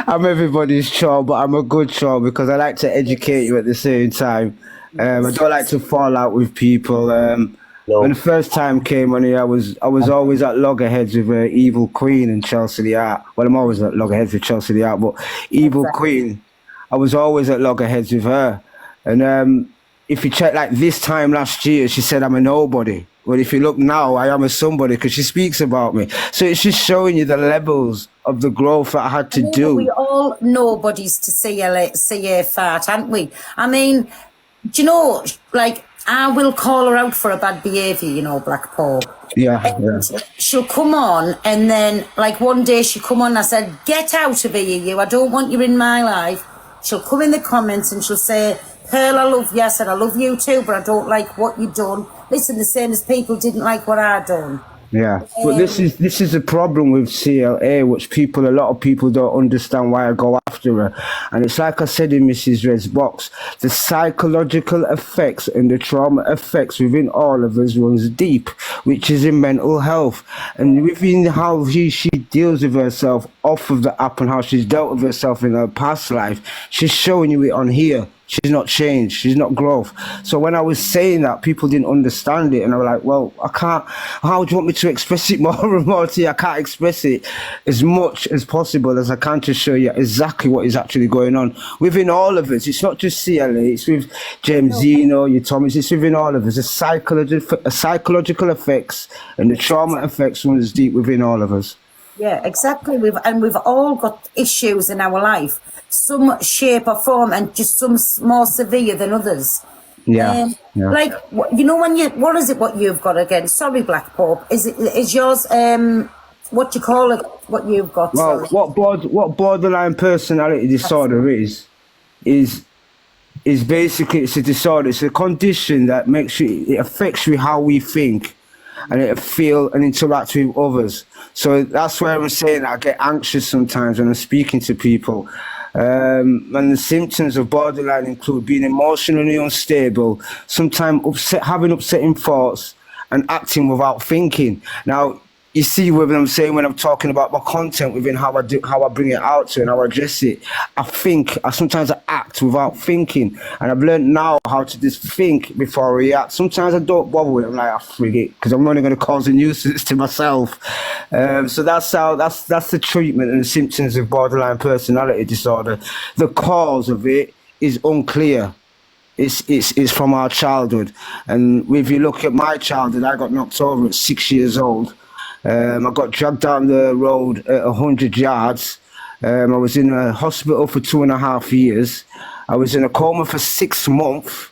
I'm everybody's troll, but I'm a good troll because I like to educate you at the same time. I don't like to fall out with people. When the first time came on here, I was always at loggerheads with Evil Queen and Chelsea the Art. Well, I'm always at loggerheads with Chelsea the Art, but Evil Queen, I was always at loggerheads with her. And if you check, like this time last year, she said I'm a nobody. Well, if you look now, I am a somebody because she speaks about me. So it's just showing you the levels of the growth that I had to do. We all nobodies to see a fart, aren't we? I mean, do you know, like, I will call her out for a bad behaviour, you know, Black Paul. Yeah. She'll come on, and then, like, one day she come on and I said, get out of here, you. I don't want you in my life. She'll come in the comments and she'll say, Pearl, I love you. I said, I love you too, but I don't like what you've done. Listen, the same as people didn't like what I done. Yeah, but this is a problem with CLA, which a lot of people don't understand why I go after her. And it's like I said in Mrs. Red's box, the psychological effects and the trauma effects within all of us runs deep, which is in mental health. And within how she deals with herself off of the app and how she's dealt with herself in her past life, she's showing you it on here. She's not changed. She's not growth. So when I was saying that, people didn't understand it. And I was like, well, I can't. How do you want me to express it more and more to you? I can't express it as much as possible as I can to show you exactly what is actually going on within all of us. It's not just CLA. It's with James Zeno, you Thomas. It's within all of us. The psychological effects and the trauma effects runs deep within all of us. Yeah, exactly. We've all got issues in our life, some shape or form, and just some more severe than others. Yeah. Like, you know, what is it? What you've got again? Sorry, Black Pope. Is yours? What do you call it? What you've got? Well, what borderline personality disorder is basically, it's a disorder. It's a condition that it affects you how we think, and it feel and interact with others. So that's why I'm saying I get anxious sometimes when I'm speaking to people. And the symptoms of borderline include being emotionally unstable, sometimes having upsetting thoughts, and acting without thinking. Now, you see what I'm saying when I'm talking about my content within how I bring it out to and how I address it. I sometimes act without thinking, and I've learned now how to just think before I react. Sometimes I don't bother with it. I'm like, I forget because I'm only going to cause a nuisance to myself. So that's the treatment and the symptoms of borderline personality disorder. The cause of it is unclear. It's from our childhood, and if you look at my childhood, I got knocked over at 6 years old. I got dragged down the road at 100 yards. I was in a hospital for 2.5 years. I was in a coma for 6 months,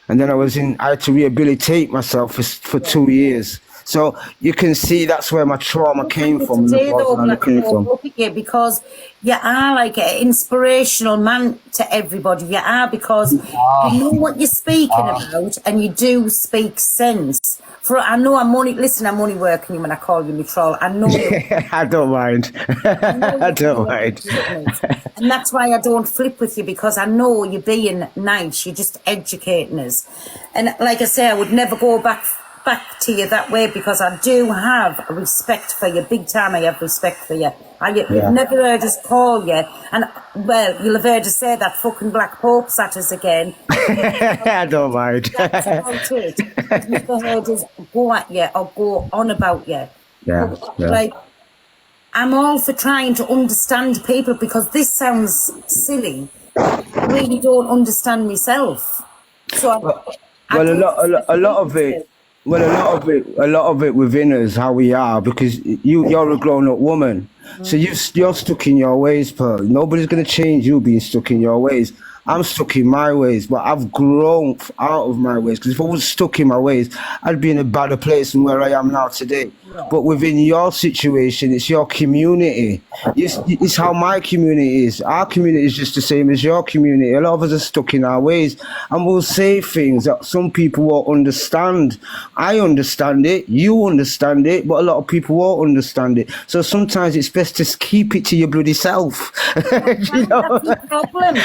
and then I had to rehabilitate myself for 2 years. So you can see that's where my trauma came from. Today, though, Black Pope, look at you, because you are like an inspirational man to everybody. You are, because you know what you're speaking about, and you do speak sense. I'm only working you when I call you my troll. I know you. I don't mind. I don't mind. And that's why I don't flip with you, because I know you're being nice. You're just educating us. And like I say, I would never go back to you that way, because I do have respect for you. Big time I have respect for you. You've never heard us call you, and well, you'll have heard us say that fucking Black Pope's at us again. I don't mind. That's about it. You've never heard us go at you or go on about you. Yeah. Like, I'm all for trying to understand people, because this sounds silly. I really don't understand myself. So a lot of it. Well, a lot of it within us, how we are, because you're a grown-up woman, so you're stuck in your ways, Pearl. Nobody's gonna change you being stuck in your ways. I'm stuck in my ways, but I've grown out of my ways, because if I was stuck in my ways, I'd be in a better place than where I am now today. But within your situation, it's your community. It's how my community is. Our community is just the same as your community. A lot of us are stuck in our ways, and we'll say things that some people won't understand. I understand it, you understand it, but a lot of people won't understand it. So sometimes it's best to keep it to your bloody self. You know? That's the problem.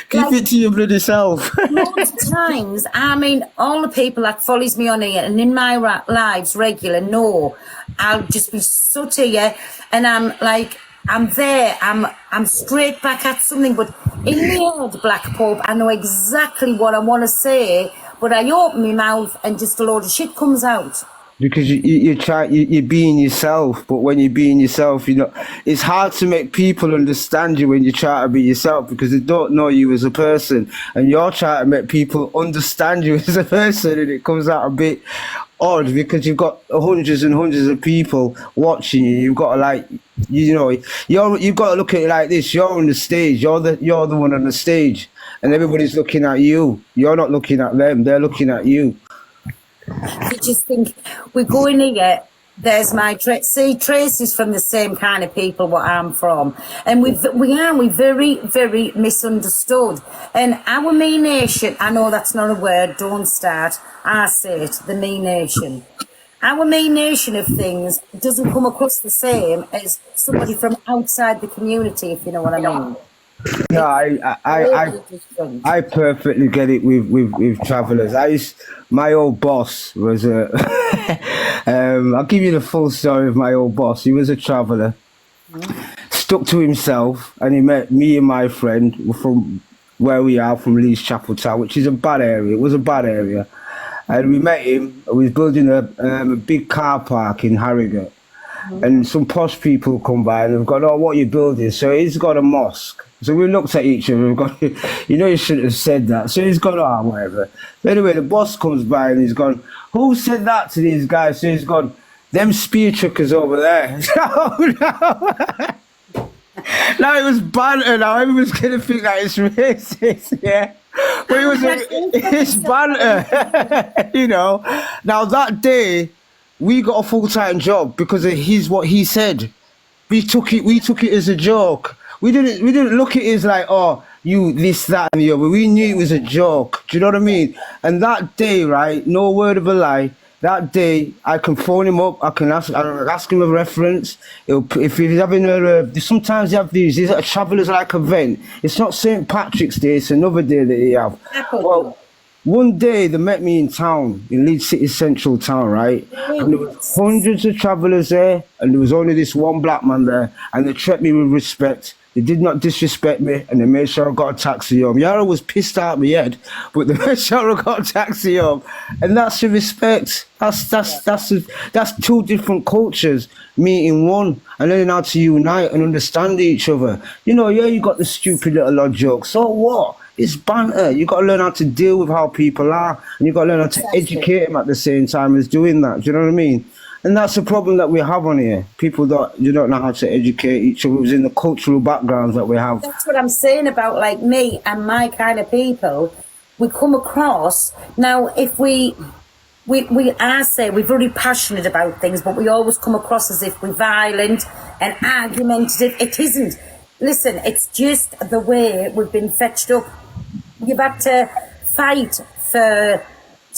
Keep it to your bloody self. Most times, I mean, all the people that follows me on here and in my lives regular know I'll just be so to you, and I'm like, I'm there, I'm straight back at something, but in the head, Black Pope, I know exactly what I want to say, but I open my mouth and just a load of shit comes out. Because you're being yourself, but when you're being yourself, you know, it's hard to make people understand you when you try to be yourself, because they don't know you as a person, and you're trying to make people understand you as a person, and it comes out a bit odd because you've got hundreds and hundreds of people watching you. You've got to, like, you know, you've got to look at it like this. You're on the stage. You're the one on the stage, and everybody's looking at you. You're not looking at them. They're looking at you. You just think, we go in here, there's my Tracy's from the same kind of people what I'm from, and we very, very misunderstood. And our Me Nation, I know that's not a word, don't start, I say it, the Me Nation. Our Me Nation of things doesn't come across the same as somebody from outside the community, if you know what I mean. No, I perfectly get it with travellers. My old boss was a I'll give you the full story of my old boss. He was a traveller, stuck to himself, and he met me and my friend from where we are, from Leeds Chapel Town, which is a bad area. It was a bad area, and we met him. We was building a big car park in Harrogate, and some posh people come by and they've gone, "Oh, what are you building?" So he's got a mosque. So we looked at each other and gone, you know, you shouldn't have said that. So he's gone, oh, whatever. So anyway, the boss comes by and he's gone, who said that to these guys? So he's gone, them spear truckers over there. Now it was banter. Now everyone's going to think that it's racist, yeah. But it's banter, you know. Now that day, we got a full-time job because of what he said. We took it as a joke. We didn't look at it as like, oh, you this, that, and the other. We knew it was a joke. Do you know what I mean? And that day, right, no word of a lie, that day I can phone him up. I can ask him a reference. If he's having sometimes you have these a travellers like event. It's not St. Patrick's Day. It's another day that you have. Well, One day they met me in town, in Leeds City Central Town, right? And there was hundreds of travellers there, and there was only this one black man there, and they treated me with respect. They did not disrespect me, and they made sure I got a taxi home. Yara was pissed out of my head, but they made sure I got a taxi home, and that's the respect. That's two different cultures meeting one and learning how to unite and understand each other. You know, yeah, you got the stupid little odd jokes. So what? It's banter. You got to learn how to deal with how people are, and you got to learn how to educate them at the same time as doing that. Do you know what I mean? And that's the problem that we have on here. People you don't know how to educate each other within the cultural backgrounds that we have. That's what I'm saying about like me and my kind of people. We come across now if I say we're very passionate about things, but we always come across as if we're violent and argumentative. It isn't. Listen, it's just the way we've been fetched up. You've had to fight to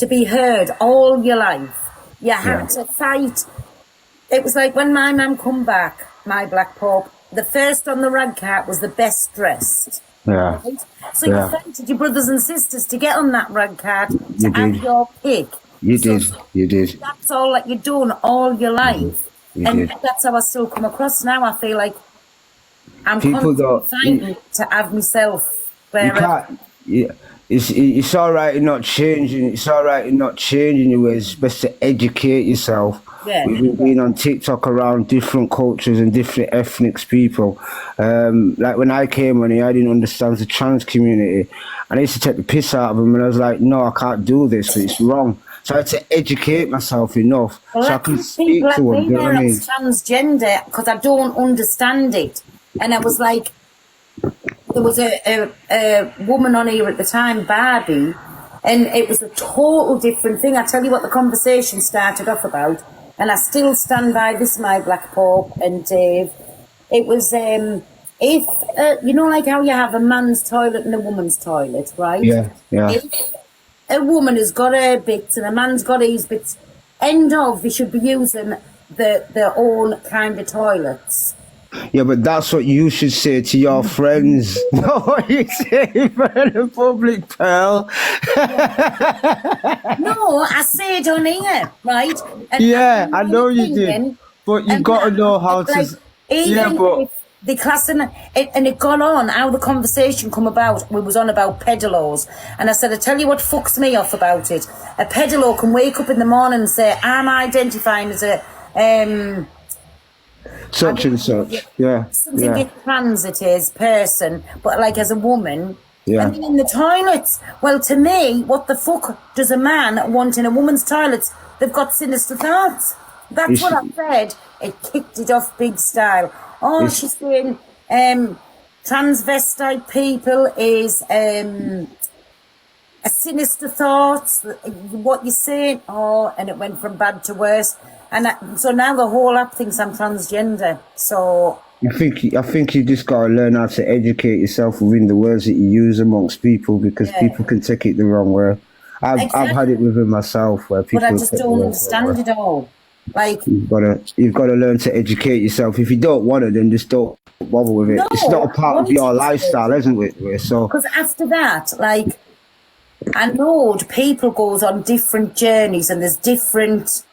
be heard all your life. You had to fight. It was like when my mum come back, my Black Pope, the first on the rag cart was the best dressed. Yeah. Right? So you fighted your brothers and sisters to get on that rag cart to have your pick. You did. That's all that you've done all your life. You did. That's how I still come across now. I feel like I'm People constantly fighting to have myself where you can't. Yeah, it's all right in not changing. It's all right in not changing your ways. It's best to educate yourself. Yeah. We've been on TikTok around different cultures and different ethnic people. Like when I came on here, I didn't understand the trans community, and I used to take the piss out of them. And I was like, no, I can't do this. It's wrong. So I had to educate myself enough so I can speak to them. You know what I mean? Transgender because I don't understand it. And I was like, there was a woman on here at the time, Barbie, and it was a total different thing. I tell you what the conversation started off about, and I still stand by this, my Black Pope and Dave. It was, if, you know, like how you have a man's toilet and a woman's toilet, right? Yeah. If a woman has got her bits and a man's got his bits, end of, they should be using their own kind of toilets. Yeah, but that's what you should say to your friends. Not what you say in the public, Pearl. No, I say it on here, right? And Yeah, I know you did. But you got to know how to... Even if the class and it got on, how the conversation come about, we was on about pedalos. And I said, I tell you what fucks me off about it. A pedalo can wake up in the morning and say, I'm identifying as a... such and such, something like trans it is, person, but like as a woman. Yeah. And then in the toilets, well, to me, what the fuck does a man want in a woman's toilets? They've got sinister thoughts. That's what I said. It kicked it off big style. Oh, she's saying transvestite people is a sinister thoughts. What you're saying, and it went from bad to worse. And so now the whole app thinks I'm transgender. So I think you just got to learn how to educate yourself within the words that you use amongst people, because people can take it the wrong way. I've had it within myself where people. But I just don't understand it all. Like you've got to learn to educate yourself. If you don't want it, then just don't bother with it. No, it's not a part of your lifestyle, isn't it? So because after that, like I know people goes on different journeys and there's different.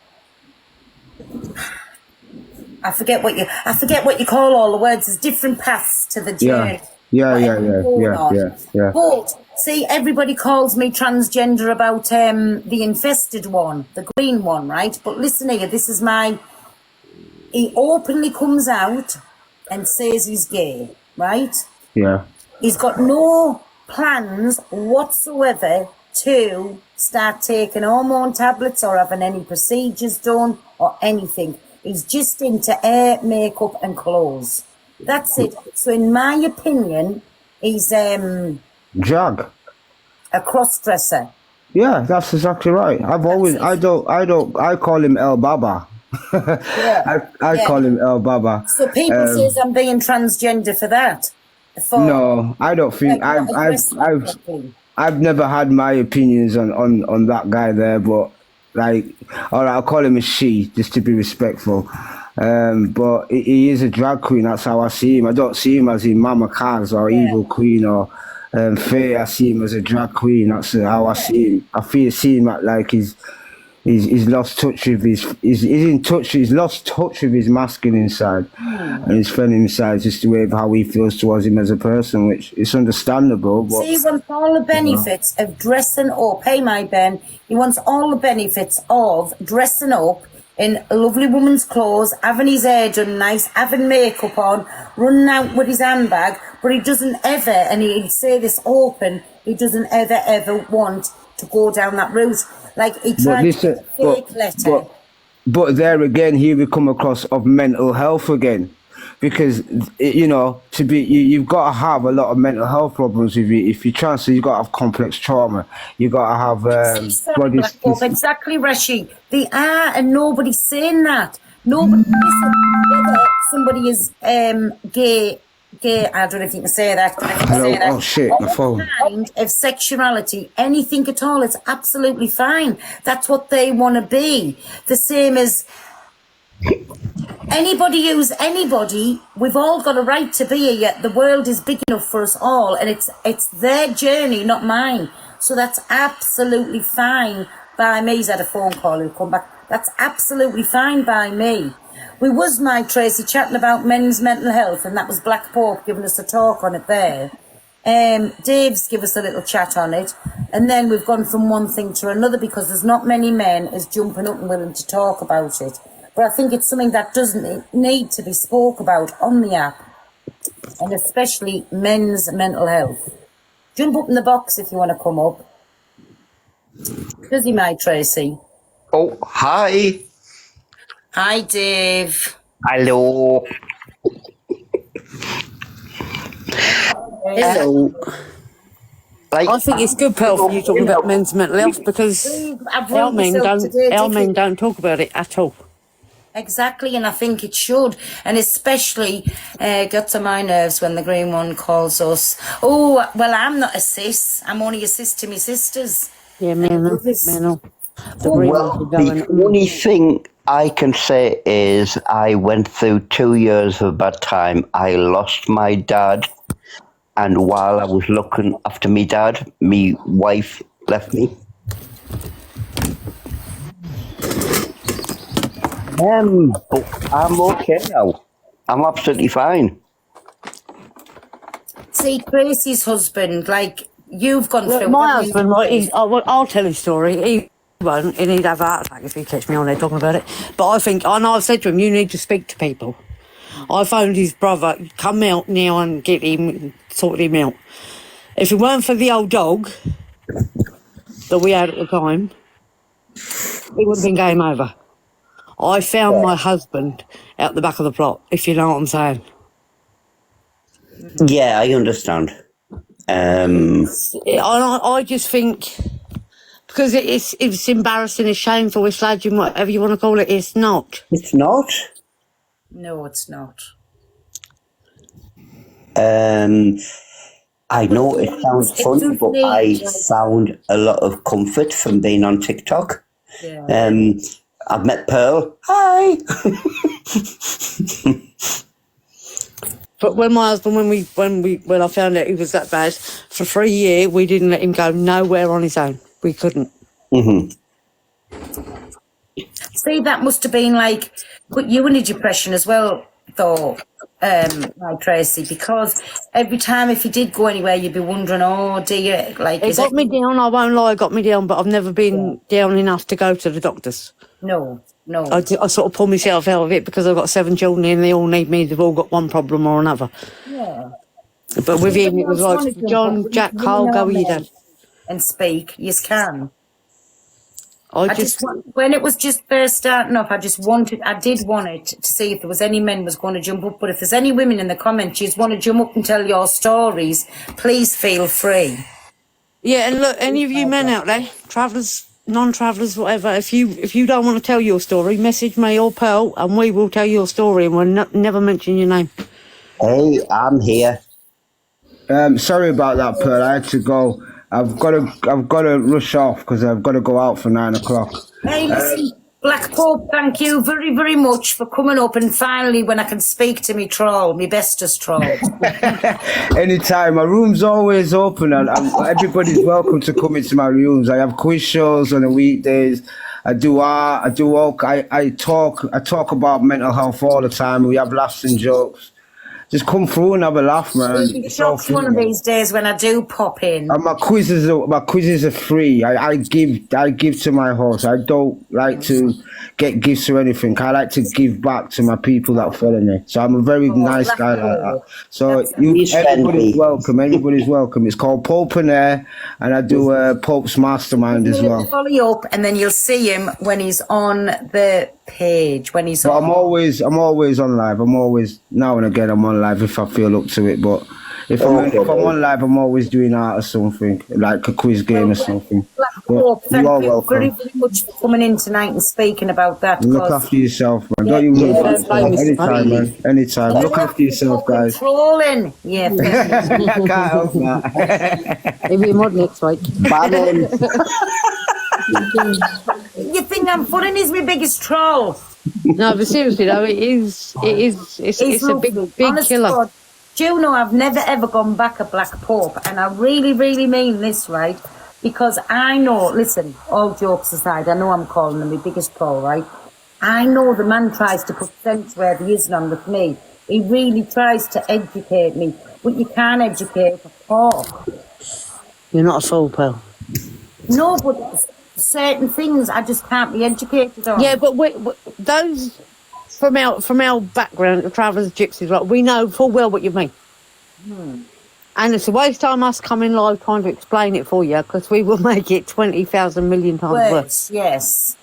I forget what you call all the words. There's different paths to the journey. Yeah. But see, everybody calls me transgender about the infested one, the green one, right? But listen here, this is he openly comes out and says he's gay, right? Yeah. He's got no plans whatsoever to start taking hormone tablets or having any procedures done or anything. He's just into hair, makeup and clothes. That's it. So in my opinion, he's drag. A cross-dresser. Yeah, that's exactly right. I call him El Baba. I call him El Baba. So people says I'm being transgender for that. No, I don't think I've never had my opinions on that guy there, but like, all right, I'll call him a she just to be respectful. But he is a drag queen. That's how I see him. I don't see him as in Mama Kaz or Evil Queen or Faye, I see him as a drag queen. That's how I see him. See him like he's lost touch with he's in touch. He's lost touch with his masculine side, and his feminine side just the way of how he feels towards him as a person, which is understandable. But See, he wants all the benefits of dressing up. Hey, my Ben, he wants all the benefits of dressing up in a lovely woman's clothes, having his hair done nice, having makeup on, running out with his handbag, but he doesn't ever, and he'd say this open, he doesn't ever want to go down that route. Like, he tried to get a fake letter. But there again, here we come across of mental health again, because you've got to have a lot of mental health problems if you try. So you've got to have complex trauma. You've got to have exactly, Rashid. They are, and nobody's saying that. Nobody. Listen, whether somebody is gay. I don't know if you can say that. Oh shit, my phone. Kind of sexuality, anything at all, it's absolutely fine. That's what they want to be. The same as anybody who's anybody. We've all got a right to be here. Yet the world is big enough for us all, and it's their journey, not mine. So that's absolutely fine by me. He's had a phone call. He'll come back. That's absolutely fine by me. We was, my Tracy, chatting about men's mental health, and that was Black Pope giving us a talk on it there. Dave's give us a little chat on it, and then we've gone from one thing to another because there's not many men as jumping up and willing to talk about it. But I think it's something that doesn't need to be spoke about on the app, and especially men's mental health. Jump up in the box if you want to come up. Does he, my Tracy? Oh, hi. Hi, Dave. Hello. Hello. I think it's good, Pearl, for you talking about men's mental health because our men don't talk about it at all. Exactly, and I think it should, and especially got to my nerves when the Green One calls us. Oh, well, I'm not a sis. I'm only a sis to my sisters. Yeah, men. Well, the only thing I can say is I went through 2 years of a bad time. I lost my dad, and while I was looking after my dad, my wife left me. But I'm okay now. I'm absolutely fine. See, Tracy's husband, like, you've gone through... My husband, I'll tell his story. He won't, and he'd have a heart attack if he catch me on there talking about it. But I think, and I've said to him, you need to speak to people. I phoned his brother, come out now and get him, sort him out. If it weren't for the old dog that we had at the time, it would have been game over. I found my husband out the back of the plot, if you know what I'm saying. Yeah, I understand. I just think, because it's embarrassing, it's shameful, it's sledging, whatever you want to call it, it's not. It's not? No, it's not. I know it sounds funny, but I found a lot of comfort from being on TikTok. Yeah. I've met Pearl. Hi. But when my husband, when I found out he was that bad, for 3 years we didn't let him go nowhere on his own. We couldn't. Mm-hmm. See, that must have been like put you in a depression as well, though, like Tracy, because every time if you did go anywhere, you'd be wondering, oh dear, like It got me down. I won't lie, it got me down, but I've never been down enough to go to the doctors. No. I sort of pulled myself out of it because I've got 7 children and they all need me. They've all got one problem or another. Yeah. But with him, it was like, John, Jack, Carl, go with your dad. And speak, you can. I just when it was just first starting off, I did want it to see if there was any men was going to jump up. But if there's any women in the comments, you want to jump up and tell your stories, please feel free. Yeah, and look, any of you men out there, travellers, non-travellers, whatever, if you don't want to tell your story, message me or Pearl, and we will tell your story, and we'll never mention your name. Hey, I'm here. Sorry about that, Pearl. I had to go. I've got to rush off because I've got to go out for 9 o'clock. Hey, listen, Black Pope, thank you very, very much for coming up, and finally when I can speak to me troll, me bestest troll. Anytime. My room's always open, and everybody's welcome to come into my rooms. I have quiz shows on the weekdays. I do art. I talk about mental health all the time. We have laughs and jokes. Just come through and have a laugh, man. You'll be shocked one of these days when I do pop in. And my quizzes are free. I give to my host. I don't like to get gifts or anything. I like to give back to my people that follow me. So I'm a very nice guy like that. So everybody's welcome. Everybody's welcome. It's called Pope and Air, and I do Pope's Mastermind as well. Follow you up, and then you'll see him when he's on the page. When he's on. I'm always on live. I'm always now and again. I'm on live if I feel up to it, but if I'm on live, I'm always doing art or something, like a quiz game or something. Thank you very, very much for coming in tonight and speking about that. Look after yourself, man. Don't you worry. Anytime, man. Anytime. Look after yourself, guys. Trolling. Yeah. I can't help that. Maybe more next week. You think I'm funny? He's my biggest troll. No, but seriously though, it's a big Honest killer. God, do you know I've never ever gone back at Black Pope, and I really, really mean this, right? Because I know, listen, all jokes aside, I know I'm calling him my biggest troll, right? I know the man tries to put sense where there is none with me. He really tries to educate me, but you can't educate a talk. You're not a fool, pal. No, but certain things I just can't be educated on. Yeah, but those from our background, the travellers, gypsies, right? We know full well what you mean. And it's a waste of time us coming live trying to explain it for you, because we will make it 20,000 million times worse. Yes.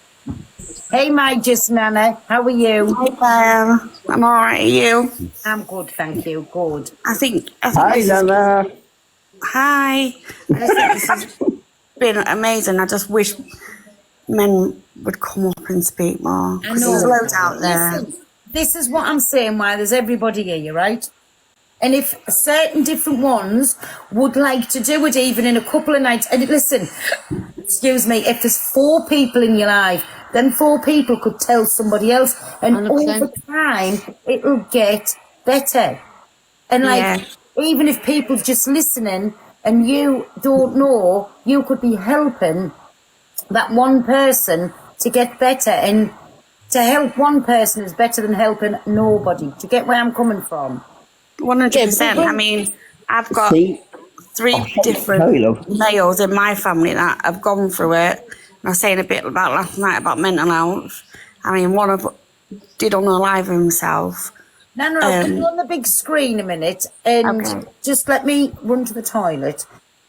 Hey, my just Nana, how are you? Hi, I'm all right. Are you? I'm good, thank you. Good. I think Hi, Nana. Hi. I just think this has been amazing. I just wish men would come up and speak more. I Because know. there's loads out there. Listen, this is what I'm saying. Why there's everybody here, right? And if certain different ones would like to do it, even in a couple of nights, and listen, excuse me, if there's 4 people in your life, then 4 people could tell somebody else, and 100%. over time it'll get better. And like, Yeah. even if people's just listening and you don't know, you could be helping that one person to get better, and to help one person is better than helping nobody. Do you get where I'm coming from? 100%. I mean, I've got 3 different males in my family that have gone through it. And I was saying a bit about last night about mental health. I mean, one of them did unalive himself. No, put it on the big screen a minute, and Okay. just let me run to the toilet.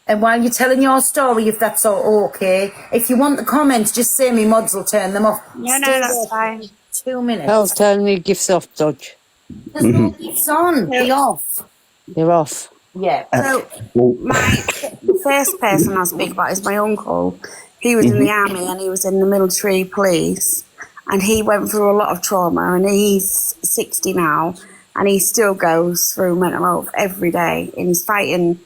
And while you're telling your story, if that's all okay, if you want the comments, just say me mods will turn them off. No, Stay that's there for fine. 2 minutes. Pel's turning the gifts off, Dodge. There's no gifts on. They're off. They're off. Yeah. So, the first person I'll speak about is my uncle. He was in the army and he was in the military police, and he went through a lot of trauma, and he's 60 now, and he still goes through mental health every day, and he's fighting.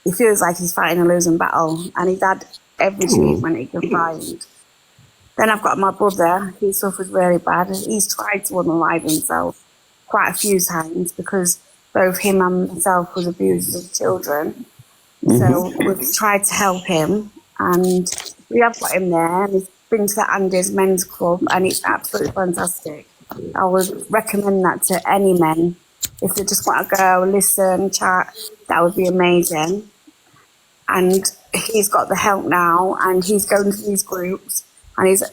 He feels like he's fighting a losing battle, and he's had every treatment he can find. Then I've got my brother. He suffers really bad. He's tried to unalive himself quite a few times because both him and myself was abused as children. So we've tried to help him, and we have got him there, and he's been to the Andes Men's Club, and it's absolutely fantastic. I would recommend that to any men. If they just want to go, listen, chat, that would be amazing. And he's got the help now, and he's going to these groups, and he's,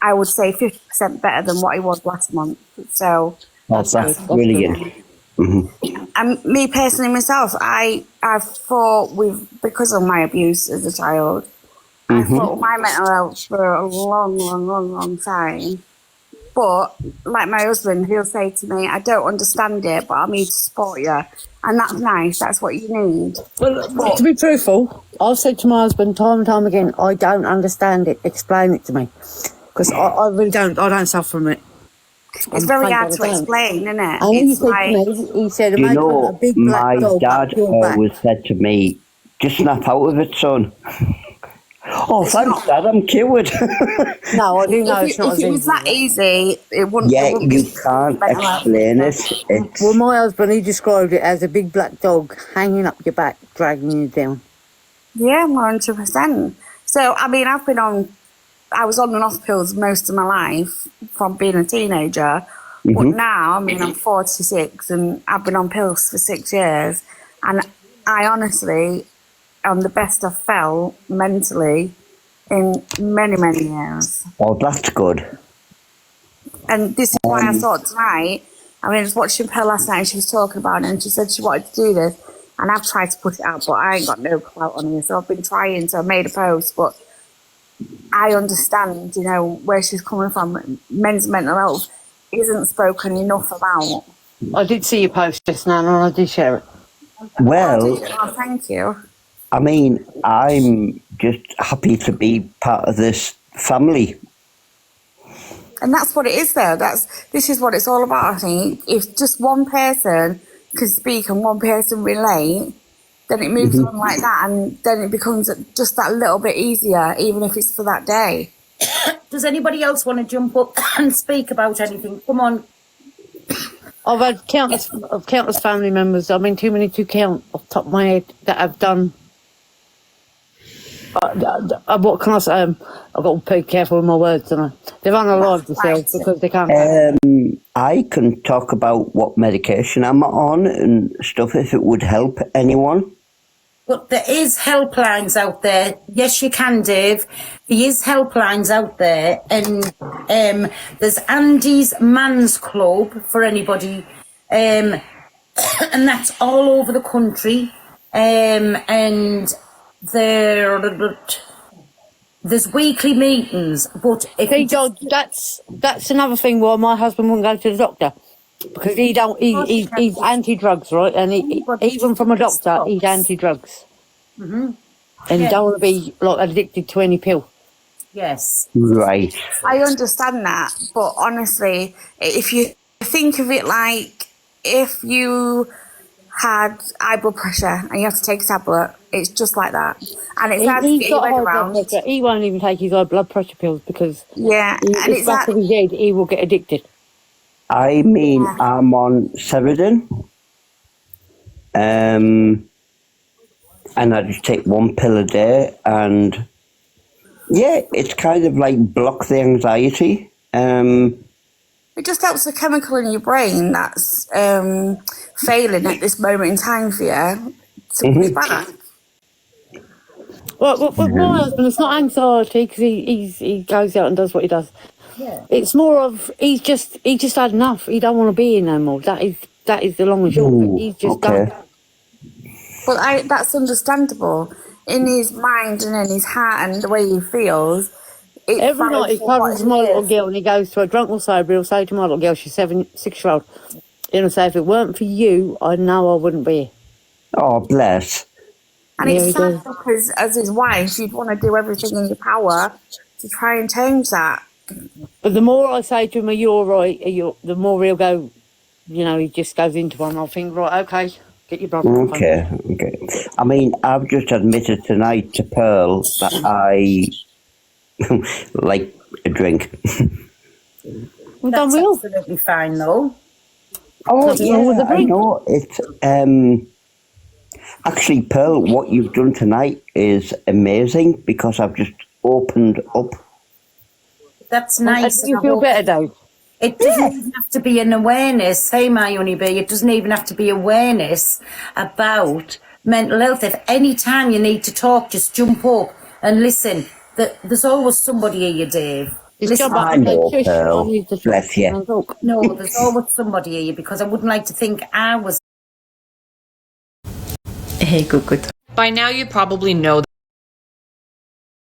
I would say, 50% better than what he was last month. So That's brilliant. And me personally, myself, I fought with, because of my abuse as a child, I fought with my mental health for a long time. But like my husband, he'll say to me, I don't understand it, but I'm here to support you. And that's nice. That's what you need. Well, to be truthful, I've said to my husband time and time again, I don't understand it. Explain it to me. Because I really don't. I don't suffer from it. It's very hard to explain, isn't it? And It's like, he said, You imagine a know, big black my dog dad up your back. always said to me, just snap out of it, son. Oh, thanks, Dad. I'm cured. No, I do know If it's not it as was easy. that easy, it wouldn't. Yeah, it wouldn't you be can't mental health. explain it. It's Well, my husband, he described it as a big black dog hanging up your back, dragging you down. Yeah, 100%. So, I mean, I was on and off pills most of my life from being a teenager. But now, I mean, I'm 46 and I've been on pills for 6 years. And I honestly am the best I've felt mentally in many, many years. oh, that's good. And this is why I thought tonight, I mean, I was watching Pearl last night and she was talking about it and she said she wanted to do this. And I've tried to put it out, but I ain't got no clout on here. So I've been trying, so I made a post. But I understand, you know, where she's coming from. Men's mental health isn't spoken enough about. I did see your post just now and I did share it. Well, Oh, thank you. I mean, I'm just happy to be part of this family. And that's what it is, though. This is what it's all about, I think. If just one person can speak and one person relate, then it moves on like that, and then it becomes just that little bit easier, even if it's for that day. Does anybody else want to jump up and speak about anything? Come on. I've had countless family members, I mean, too many to count off the top of my head, that have done. What can I say? I've got to be careful with my words, and they've unalived themselves because they can't. I can talk about what medication I'm on and stuff if it would help anyone. But there is helplines out there. Yes, you can, Dave. There is helplines out there. And there's Andy's Man's Club for anybody. And that's all over the country. And there's weekly meetings. But if See, George, that's another thing why my husband wouldn't go to the doctor. Because he's anti-drugs, right? And even from a doctor, he's anti-drugs. And he don't want to be like addicted to any pill. Yes. Right. I understand that, but honestly, if you think of it like if you had high blood pressure and you have to take a tablet, it's just like that. And it's hard to He's get your got head high blood around. pressure. He won't even take his high blood pressure pills because Yeah, and it's it's back that. of his head, he will get addicted. I mean, I'm on Ceridin. And I just take one pill a day, and yeah, it's kind of like block the anxiety. It just helps the chemical in your brain that's failing at this moment in time for you to push back. Well, my husband, it's not anxiety because he goes out and does what he does. Yeah. It's more of he just had enough. He don't want to be here no more. That is the long and short of it. He's just done. But that's understandable. In his mind and in his heart and the way he feels. Every night he cuddles my little girl and he goes to her, drunk or sober, he'll say to my little girl, she's 6-year-old, he'll say, if it weren't for you, I know I wouldn't be here. Oh, bless. And Yeah, it's he sad does. because as his wife, you'd want to do everything in your power to try and change that. But the more I say to him, are you all right? The more he'll go, you know, he just goes into one. I'll think, right, okay, get your brother. Okay. I mean, I've just admitted tonight to Pearl that I like a drink. Well, That's done we all. absolutely fine, though. Oh, Nothing wrong with the yeah, I drink. know. It's actually, Pearl, what you've done tonight is amazing because I've just opened up. That's nice. Do you feel better, though? It doesn't even have to be an awareness. Hey, my honeybee, it doesn't even have to be awareness about mental health. If any time you need to talk, just jump up and listen. There's always somebody here, Dave. Just Listen, jump up I and know, say, shush, Pearl. I need to Bless you. and talk. no, there's always somebody here because I wouldn't like to think I was. Hey, good. By now, you probably know